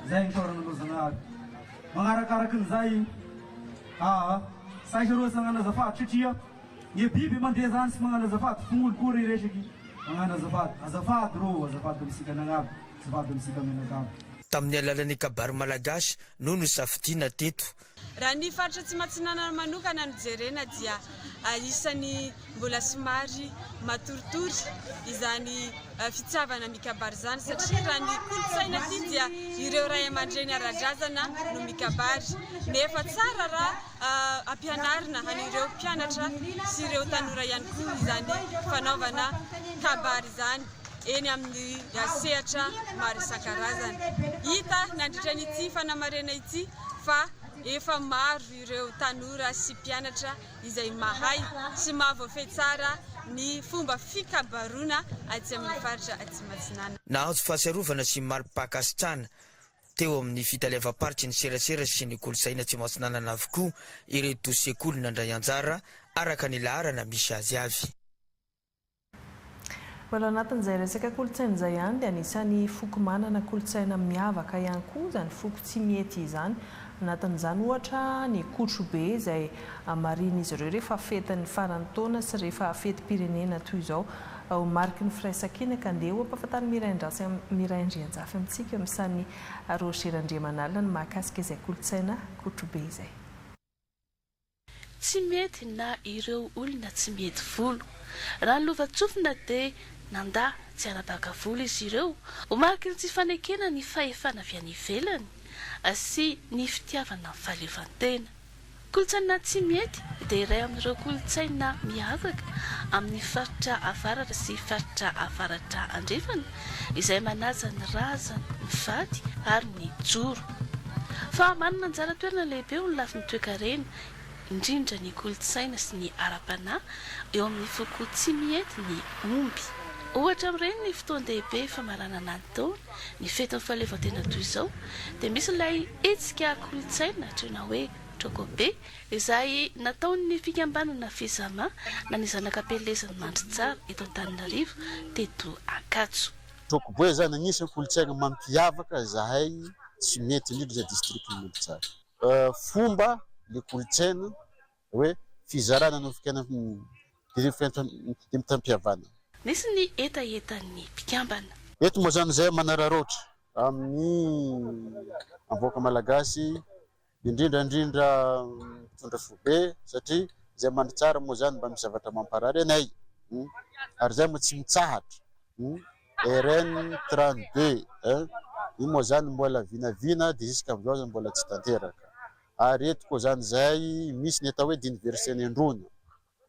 Izay isaorenao zanahary. Manarakaraka an'izay saisareo sagnano azafady satria ny biby mandeha zany sy magnano azafady fongolo koa resaky magnano azafady rô azafady amintsika agnaby azafady amintsika menakavy. Tamin'ny alalan'ny kabary malagasy no nosafidiana teto. Raha ny faritra tsy matsinana manokana no jerena dia isany mbola somary matoritory izany fitiavana mikabary zany satria raha ny kolotsaina ty dia ireo ray aman-dreny ara-drazana no mikabary nefa tsara raha ampianarina an'ireo mpianatra sy ireo tanora ihany koa izany fanaovana kabary zany eny amin'ny sehatra maro isan-karazany. Hita nandritra n'ity fanamarena ity fa efa maro ireo tanora sy mpianatra izay mahay sy mahavoafehy tsara ny fomba fikabarona aty amin'ny faritra atsimo atsinanana. Nahazo fahatsiarovana sy mari-pakasitrana teo amin'ny fitalevam-paritra ny serasera sy ny kolosaina atsimo atsinanana avokoa ireto sekoly nandray anjara araka ny laharana misy azy avy. Wala anatin'izay resaka kolotsaina izay ihany dia anisan'ny foko manana kolotsaina miavaka ihany koa izany foko tsy mety izany. Anatin'izany ohatra ny kotrobe izay marin'izy ireo rehefa fetin'ny faran'ny taona sy rehefa fetim-pirenena toy izao ho mariky ny firaisan-kina ka andeha ho ampahafantariny Miray Andrianjafy amintsika misan'ny Roger Andriamanalina ny mahakasika izay kolotsaina kotrobe izay. Tsy mety na ireo olona tsy mety volo. Raha ny lovatsofina dia nanda tsy anabaka volo izy ireo ho mariky ny tsy fanekena ny fahefana avy any ivelany sy ny fitiavana amin'ny fahalevantena. Kolotsaina tsy mety dia iray amin'ireo kolotsaina miavaka amin'ny faritra avaratra sy faritra avaratra andrefana izay manaja ny razana ny vady ary ny joro. Fa manana anjara toerana lehibe ho ny lafin'ny toe-karena indrindra ny kolotsaina sy ny ara-panahy eo amin'ny foko tsy mety ny omby. Ohatra amin'ireny ny fotoan-dehibe famaranana ny taona ny fetin'ny fahalevantena toy izao dia misy ilay hetsika kolotsaina antsoina hoe trokobe izay nataon'ny fikambanana fizama na ny zanakam-pielezany mandry tsara eto Antananarivo teto Ankatso. Trokobe zany anisany kolotsaina mampiavaka zahay tsy mety indrindra za district Montsara. Fomba le kolotsaina hoe fizarana no fikana mitampiavana. Nisy ny etaetan'ny mpikambana. Eto moa zany zay manararoatra amin'ny avoaka malagasy indrindrandrindra mitondra fobe satria zay mandry tsara moa zany mba misy zavatra mamparary anay ary zay moa tsy mitsahatra RN 32 io moa zany mbola vinavina dia jusqu'à amin'izao zany mbola tsy tanteraka. Ary eto koa zany zay misy ny atao hoe d'université Ndrona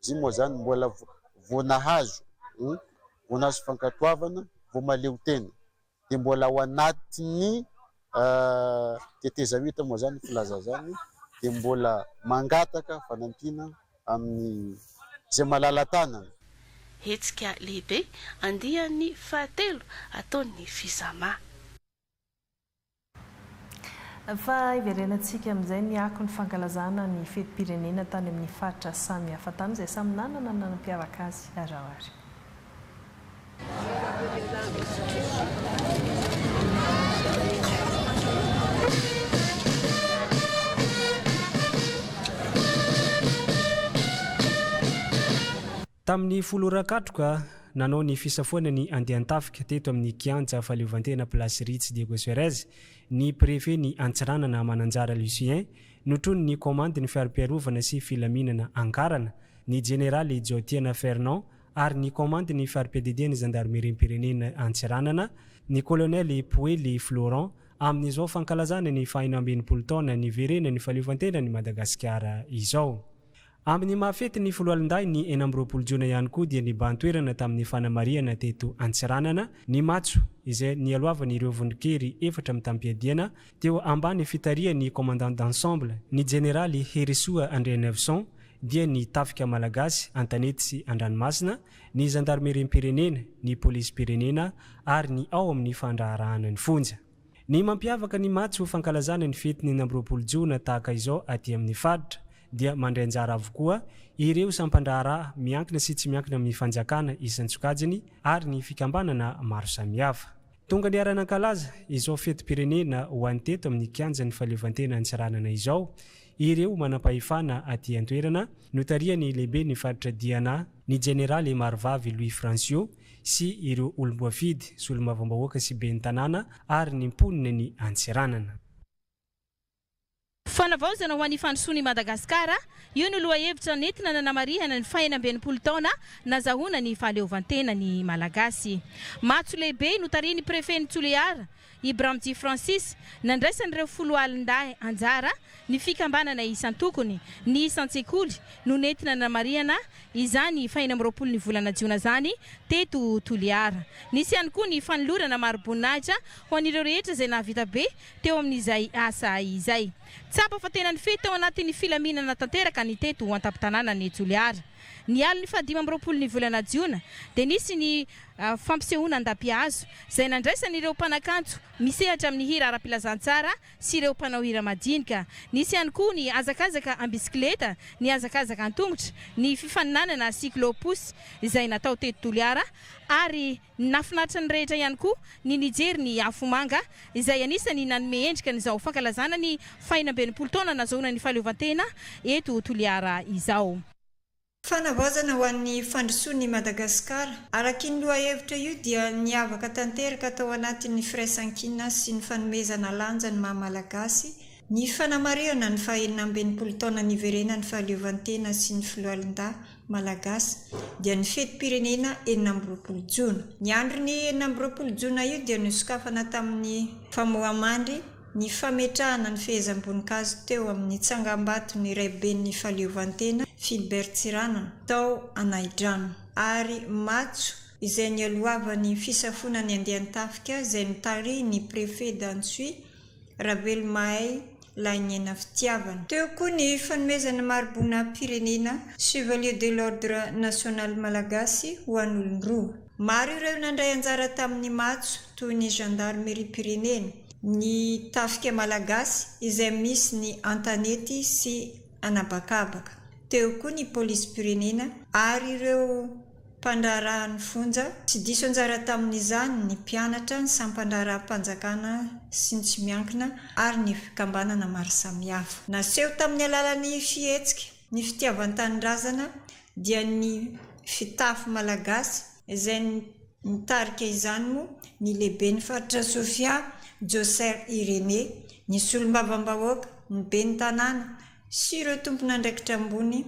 izy moa zany mbola vonahazo vonahazo fankatoavana vao maleo tena dia mbola ao anatin'ny tetezamita moa zany filaza zany dia mbola mangataka fanampiana amin'ny zay malala tanana. Hetsika lehibe andihan'ny fahatelo ataon'ny fizama. Fa iverenantsika amin'izay ny ako ny fankalazana ny fetim-pirenena tany amin'ny faritra samy hafa tany izay samy nanana ny nanampiavaka azy arahoary. Tamin'ny folo rakatroka nanao ny fisafoana ny andehan-tafika teto amin'ny kianja fahaleovantena place Rits de Gossuarez ny préfet ny Antsiranana Mananjara Lucien notrony ny commande ny fiaro-piarovana sy filaminana ankarana ny général Jotiana Fernand ary ny commande ny fiaro-piadedena ny gendarmerie-pirenena Antsiranana ny colonel Poely Florent amin'izao fankalazana ny fahaino ambin'ny taona ny verena ny fahaleovantena ny Madagasikara izao. amin'ny mahafety ny foloalinday ny 20 jona ihany koa dia nibantoerana tamin'ny fanamariana teto Antsiranana ny matso izay nialoavany ireo voninkery 4 mitampiadiana teo ambany fitaria ny commandant d'ensemble ny généraly Herisoa André Nevson dia ny tafika malagasy Antanety sy Andranomasina ny gendarmerie pirenena ny police pirenena ary ny ao amin'ny fandraharahana ny fonja. Ny mampiavaka ny matso fankalazana ny fety ny 20 jona tahaka izao aty amin'ny faritra dia mandray anjara avokoa ireo sampandraharaha miankina sy tsy miankina amin'ny fanjakana isan-tsokajiny ary ny fikambanana maro samihafa. Tonga ny aranankalaza izao fety pirenena ho an'ny teto amin'ny kianja ny fahaleovantena Antsiranana izao ireo manam-pahefana aty an-toerana notariany lehibe ny faritra Diana ny généraly Marvavy Louis Francio sy ireo olomboafidy sy olomavambahoaka sy ben'ny tanàna ary ny mponina ny Antsiranana. Fanavaozana ho an'ny fandrosoan'i Madagasikara, io no lohahevitra nentina nanamarihana ny fahenambenimpolo taona nazahoana ny fahaleovantena ny Malagasy. Matso lehibe notariany prefet-ny Toliara Ibrahim Di Francis nandraisan'ireo folo alinday anjara ny fikambanana isan-tokony ny isan-tsekoly no nentina nanamarihana izany faina amin'ny 20 ny volana jiona zany teto Toliara. Nisy ihany koa ny fanolorana maro-boninahitra ho an'ireo rehetra izay nahavita be teo amin'izay asa izay. Tsapa fa tena ny fety teo anatin'ny filaminana tanteraka ny teto an-tampon-tanàna ny Toliara. Ny aliny fa 15 ny volana jiona dia nisy ny fampisehoana an-dampihazo izay nandraisan'ireo mpanakanto misehatra amin'ny hira ara-pilazantsara sy ireo mpanao hira madinika. Nisy ihany koa ny azakazaka ambisikileta, ny azakazaka an-tongotra, ny fifaninanana cyclopus izay natao teto Toliara ary nafinaritra ny rehetra ihany koa ny nijery ny afomanga izay anisany nanome endrika n'izao fankalazana ny fahinambenimpolo taona nazahoana ny fahaleovantena eto Toliara izao. Fanavaozana ho an'ny fandrosoan'i Madagasikara araky ny lohahevitra io dia niavaka tanteraka tao anatin'ny firaisan-kina sy ny fanomezana lanja ny maha-malagasy ny fanamarihana ny fahenambenimpolo taona niverena ny fahaleovantena sy ny filoalinda malagasy dia ny fety pirenena 20 jona. Ny andro ny 20 jona io dia nisokafana tamin'ny famohamandry ny fametrahana ny fehezam-boninkazo teo amin'ny tsangambato ny raiben'ny fahaleovantena Philbert Tsiranana tao Anaidrano ary matso izay nialoavany fisafonany andehan-tafika izay nitary ny préfet d'Antsui Rabel Mahay Lainiena Fitiavana. Teo koa ny fanomezana marobona pirenena Chevalier de l'Ordre National Malagasy ho an'olon-droa. Maro ireo nandray anjara tamin'ny matso toy ny gendarmerie pirenena, ny tafika malagasy izay misy ny Antanety sy Anabakabaka. Teo koa ny police pirenena ary ireo mpandraharahan'ny fonja tsy diso anjara tamin'izany ny mpianatra ny sampandraharaha-mpanjakana sy ny tsy miankina ary ny fikambanana maro samihafa. Naseho tamin'ny alalan'ny fihetsika ny fitiavan-tanindrazana dia ny fitafy malagasy izay nitarika izany moa ny lehibe ny faritra Sofia Joser Irénée, ny solom-bavambahoaka, ny ben'ny tanàna sy ireo tompon'andraikitra ambony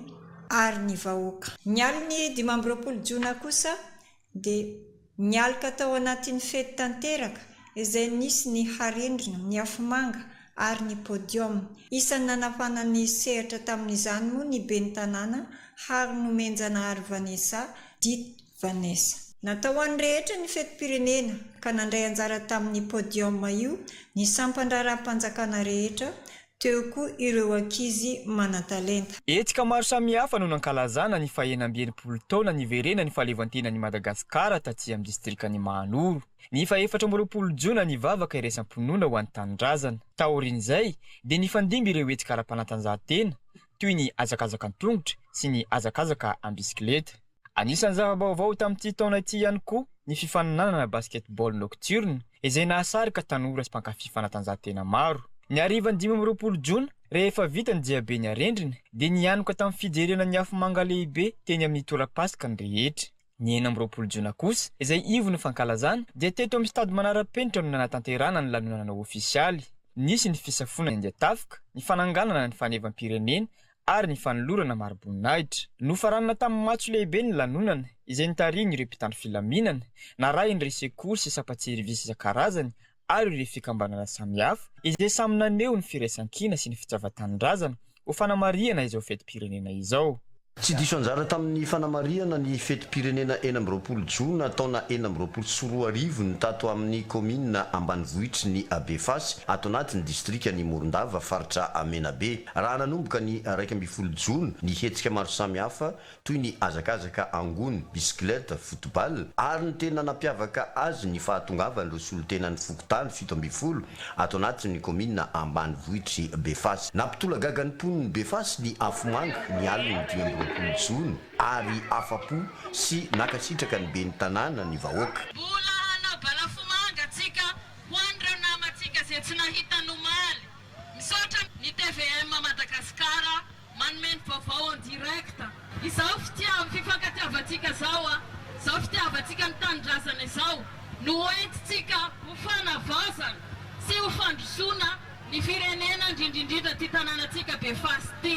ary ny vahoaka. Ny aliny 15 jona kosa dia nialaka tao anatin'ny fety tanteraka izay nisy ny harendrina, ny afomanga ary ny podium. Isan'ny nanafana ny sehatra tamin'izany moa ny ben'ny tanàna ary nomenjana ary Vanessa dit Vanessa. Natao an'ny rehetra ny fety pirenena ka nandray anjara tamin'ny podium io ny sampandraharaha-mpanjakana rehetra, teo koa ireo ankizy manan-talenta. Hetsika maro samihafa no nankalazana ny fahenambenimpolo taona niverena ny fahaleovantenan'i Madagasikara taty amin'ny distrikan'i Mahanoro. Ny 14 jona nivavaka iraisam-ponona ho an'ny tanindrazana. Taorian'izay dia nifandimby ireo hetsika ara-panatanjahantena toy ny azakazaka an-tongotra sy ny azakazaka ambisikileta. Anisan'ny zava-baovao tamin'ity taona ity ihany koa ny fifaninanana basketball nocturne izay nahasarika tanora sy mpankafy fanatanjahantena maro. Ny harivan'ny 15 jona rehefa vita ny jiabe ny arendrina dia nianoka tamin'ny fijerena ny afomanga lehibe teny amin'ny torapasika ny rehetra. Ny 19 jona kosa izay ivo ny fankalazana dia teto amin'ny stady manara-penitra no nanatanterana ny lanonana ofisialy. Nisy ny fisafonana andeha-tafika, ny fananganana ny fanevam-pirenena ary ny fanolorana maro-boninahitra. Nofaranana tamin'ny matso lehibe ny lanonana izay nitariny ireo mpitandro filaminana, narahiny ireo sekoly sy sapatsierivisy isan-karazany ary ireo fikambanana samihafa izay samy naneho ny firaisan-kina sy ny fitsavan-tanindrazana ho fanamariana izao fety pirenena izao. tsy diso anjara tamin'ny fanamariana ny fety-pirenena 20 jona taona 2024 ny tato amin'ny komina ambanivohitry ny Befasy ato anatin'ny distrika ny Morondava faritra Menabe. Raha nanomboka ny 12 jona ny hetsika maro samihafa toy ny azakazaka angony, bisikileta, football ary ny tena nampiavaka azy ny fahatongavan'ireo solotenan'ny fokotany 17 ato anatin'ny komina ambanivohitry Befasy. Nampitola gagan'ny poniny Befasy ny afomanga ny aliny 12 jona ary afapo sy nakasitraka ny ben'ny tanàna ny vahoaka. Mbola hanao tsika ho an'ireo namatsika izay tsy nahita nomaly. Misaotra ny TVM Madagasikara manome ny vaovao en direct. Izao fifankatiavantsika izao fitiavantsika ny tanindrazana izao no entintsika ho fanavaozana sy ho fandrosoana ny firenena indrindrindrindra ty tanànatsika Befasy ty.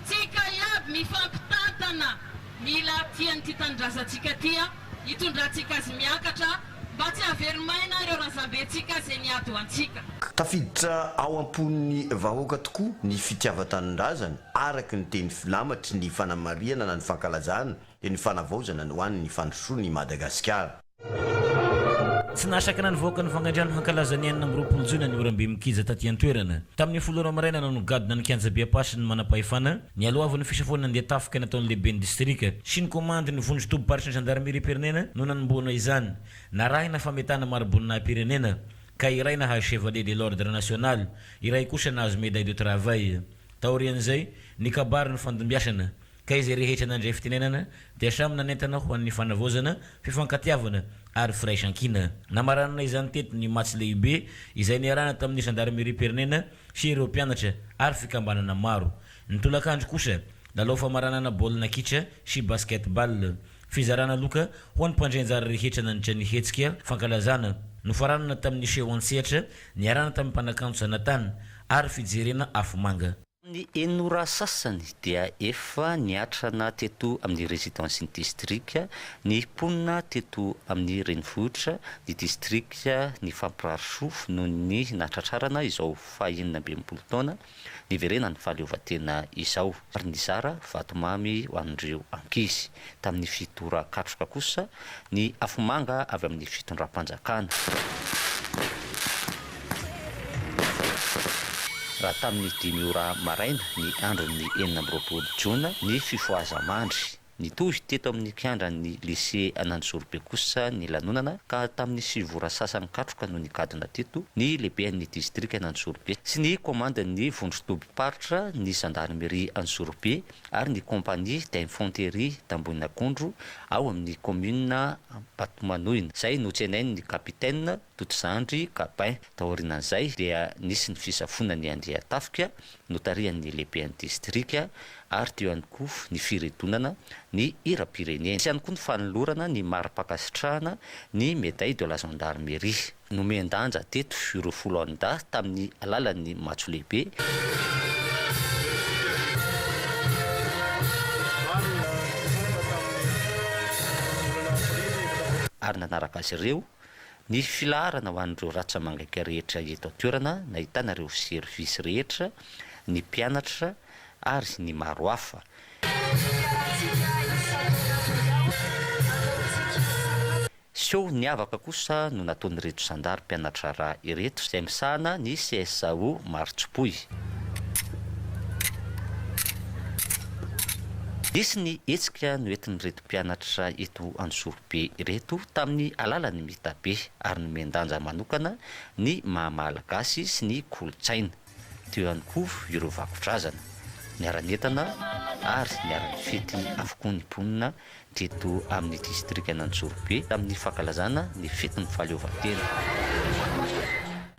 Tsika iaby mifampitantana mila tiany ty tanindrazantsika tia hitondratsika azy miakatra mba tsy averimaina ireo razambentsika izay niady ho antsika. Tafiditra ao amponin'ny vahoaka tokoa ny fitiavan-tanindrazana araka ny teny filamatry ny fanamariana na ny fankalazana dia ny fanavaozana ny hoan'ny fandrosoana ny Madagasikara. Tsy nasakana nivoaka ny fangandriano hankalazany 20 jona ny orambe mikiza taty an-toerana. Tamin'ny folona maraina nanogadina ny kianjabia pasy ny manapahefana ny alohavan'ny fisafoana andeha tafika nataon'ny lehibe ny distrika sy ny komandy ny vondro tobo-paritry ny gendarmerie pirenena no nanomboana izany. Narahina fametana marobonina pirenena ka iray nahazo chevalier de l'ordre national, iray kosa nahazo médaille de travail. Taorian'izay ny kabary ny fandimbiasana ka izy rehetra nandray fitenenana dia samy nanentana ho an'ny fanavaozana fifankatiavana ary firaisankina. Namaranana izany teto ny match lehibe izay niarahana tamin'ny gendarmerie pirenena sy ireo mpianatra ary fikambanana maro. Ny tolakandro kosa lalao famaranana baolina kitra sy basketball. Fizarana loka ho an'ny mpandrenjara rehetra nandritra ny hetsika fankalazana. Nofaranana tamin'ny seho an-tsehatra niarahana tamin'ny mpanakanjo sanatany ary fijerena afomanga. Ny enora sasany dia efa niatrana teto amin'ny résidence ny distrika, ny ponina teto amin'ny renivohitra ny distrika ny fampirarisof noho ny natratrarana izao faha-12 taona ny verena ny fahaleovan-tena izao ary ny zara vatomamy ho an'ireo ankizy. Tamin'ny fitora katroka kosa ny afomanga avy amin'ny fitondram-panjakana. Raha tamin'ny 5 ora maraina ny andron'ny 20 jona ny fifoazamandry nitohy teto amin'ny kiandran'ny lycée Ananjorobe kosa ny lanonana ka tamin'ny 7 ora sasany katroka no nikadina teto ny lehiben'ny distrika Ananjorobe sy ny komandany vondro tobo-paritra ny gendarmerie Anjorobe ary ny compagnie d'infanterie d'Ambohinakondro ao amin'ny commune Batomanoina. Zay no tsenainy ny kapitaine Totzandry Kapin. Taorinan'izay dia nisy ny fisafonany ny andeha tafika notarian'ny lehiben'ny distrika ary teo ihany koa ny firedonana ny hira-pirenena. Sy ihany koa ny fanolorana ny mari-pakasitrahana ny médaille de la gendarmerie. Nomendanja teto ireo folo anda tamin'ny alalan'ny matso lehibe. Ary nanaraka azy ireo ny filaharana ho an'ireo ratsamangaka rehetra eto an-toerana nahitana ireo service rehetra, ny mpianatra ary ny maro hafa. Seo niavaka kosa no nataon'ny reto zandary mpianatra raha ireto izay misahana ny CSAO Martsopoy. Nisy ny hetsika no entin'ny reto mpianatra eto Anjorobe ireto tamin'ny alalan'ny mitabe ary nomendanja manokana ny mahamalagasy sy ny kolotsaina. Teo ihany koa ireo vakotrazana, niara-netana ary niara-nifety avokoa ny mponina teto amin'ny distrika Anjorobe tamin'ny fankalazana ny fetin'ny fahaleovan-tena.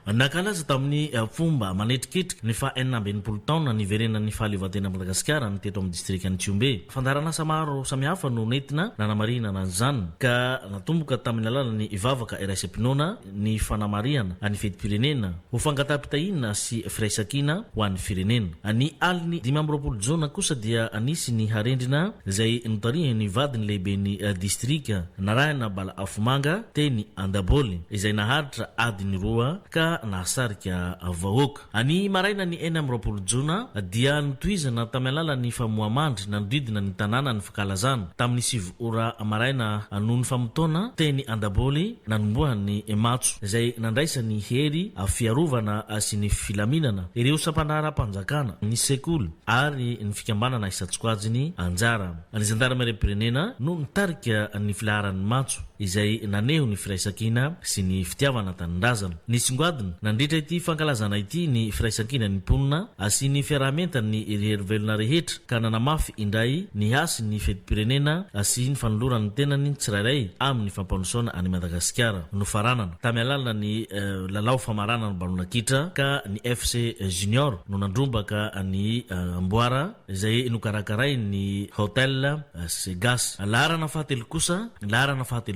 Nakalaza tamin'ny fomba manetriketrika ny faha-20 taona niverena ny fahaleovan-tena Madagasikara ny teto amin'ny distrika ny Tsiombe. Fandaranasa maro samihafa no nentina nanamarihana an'izany ka natomboka tamin'ny alalan'ny ivavaka iraisam-pinoana ny fanamariana any fetim-pirenena ho fangataham-pitahiana sy firaisankina ho an'ny firenena. Ny aliny 20 jona kosa dia anisy ny harendrina izay notarihan'ny vadiny lehiben'ny distrika narahina bala afomanga teny Andaboly izay naharitra adiny 2 ka ka nahasarika vahoaka. Any maraina ny 4 jona dia nitoizana tamy alalany famohamandry nanodidina ny tanàna ny fankalazana tamin'ny 7 ora maraina noho ny famotona teny Andaboly nanombohan'ny Ematso izay nandraisany hery fiarovana sy ny filaminana ireo sampanara-panjakana ny sekoly ary ny fikambanana Isatsokwajiny anjara. Ny zandarmerie-pirenena no nitarika ny filaharan'ny Matso izay naneho ny firaisakina sy ny fitiavana tanindrazana. Ny songadina nandritra ity fankalazana ity ny firaisakina ny mponina sy ny fiarahamentany heryvelona rehetra ka nanamafy indray ny asy ny fetim-pirenena sy ny fanolorany tenany tsirairay amin'ny fampanosoana any Madagasikara no faranana tamy alalana ny lalao famarana ny balona kitra ka ny FC Junior no nandrombaka ny amboara izay nokarakaray ny hotel Segas. Laharana fahatelo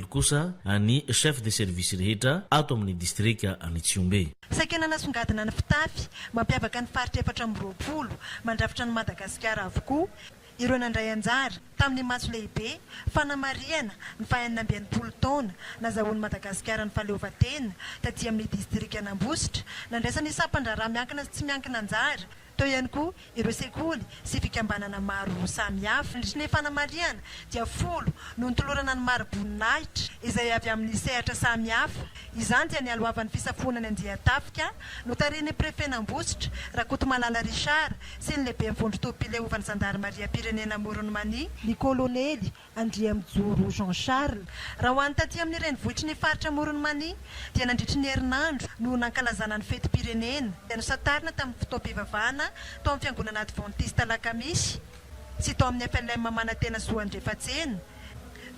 kosa ny chef de service rehetra ato amin'ny distrika any Tsiombe. Sakena nasongadina ny fitafy mampiavaka ny faritra 420 mandrafitra ny Madagasikara avokoa ireo nandray anjara tamin'ny matso lehibe fanamariana ny 420 taona nazahoan'ny Madagasikara ny fahaleovan-tena taty amin'ny distrika Anambositra nandraisany sapan-draharaha miankina sy tsy miankina anjara teo ihany koa ireo sekoly sy fikambanana maro samihafa. Ny fanamariana dia 10 no nitolorana ny maro-boninahitra izay avy amin'ny sehatra samihafa. Izany dia ny alohavan'ny fisafonany Andiatafika notariny prefet Nambositra Rakotomalala Richard sy ny lehibe mivondro topileovan'ny zandarmaria-pirenena Moronmani ny kolonely Andriamijoro Jean Charles. Raha ho any taty amin'ny renivohitry ny faritra Moronmani dia nandritry ny herinandro no nankalazana ny fetim-pirenena dia nosatarina tamin'ny fotoam-pivavahana tao amin'ny fiangonana Adventiste Lakamisy sy tao amin'ny FLM Manantena Zoandrefatsena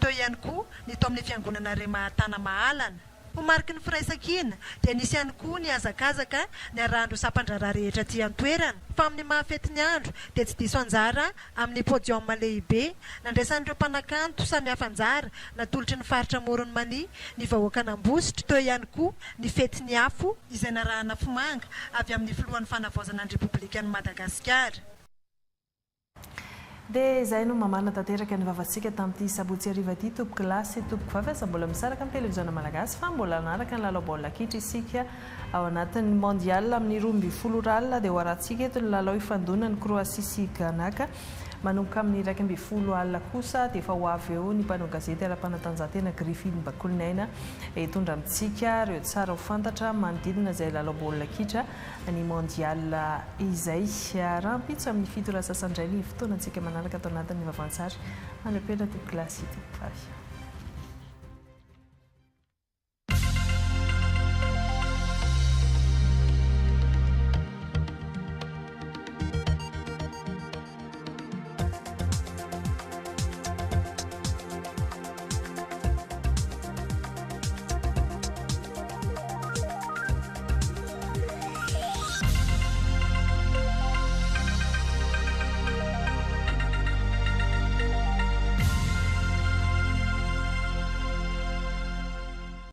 teo ihany koa ny tao amin'ny fiangonana Rematana Mahalana. Ho mariky ny firaisakina dia nisy ihany koa ny hazakazaka ny arahandro sapan-draharaha rehetra aty an-toerana fa amin'ny mahafety ny andro dia tsy diso anjara amin'ny podium lehibe nandraisan'ireo mpanakanto samihafa anjara natolotry ny faritra Moronmani ny vahoaka Anambositra teo ihany koa ny fety ny afo izay narahana fomanga avy amin'ny filohan'ny fanavaozana ny Repoblikan'i Madagasikara. Dia izay no mamana tanteraka ny vavantsika tamin'ity sabotsy hariva ity tompoko lasy tompoko vavasa mbola misaraka amin'ny televiziona malagasy fa mbola nanaraka ny lalao baolina kitra isika ao anatin'ny mondial amin'ny 12 ralina dia ho arahantsika eto ny lalao ifandona ny Kroasia sy Ganaka manomboka amin'ny 12 alina kosa dia efa ho avy eo ny mpanao gazety ara-panatanjahantena Griffin Bakolinaina hitondra amintsika ireo tsara ho fantatra manodidina izay lalao baolina kitra ny mondial izay rahampitso amin'ny 7 ora sasandray ny fotoanantsika manaraka atao anatin'ny vavantsary manao-pena tompoko lasy tompoko vavy.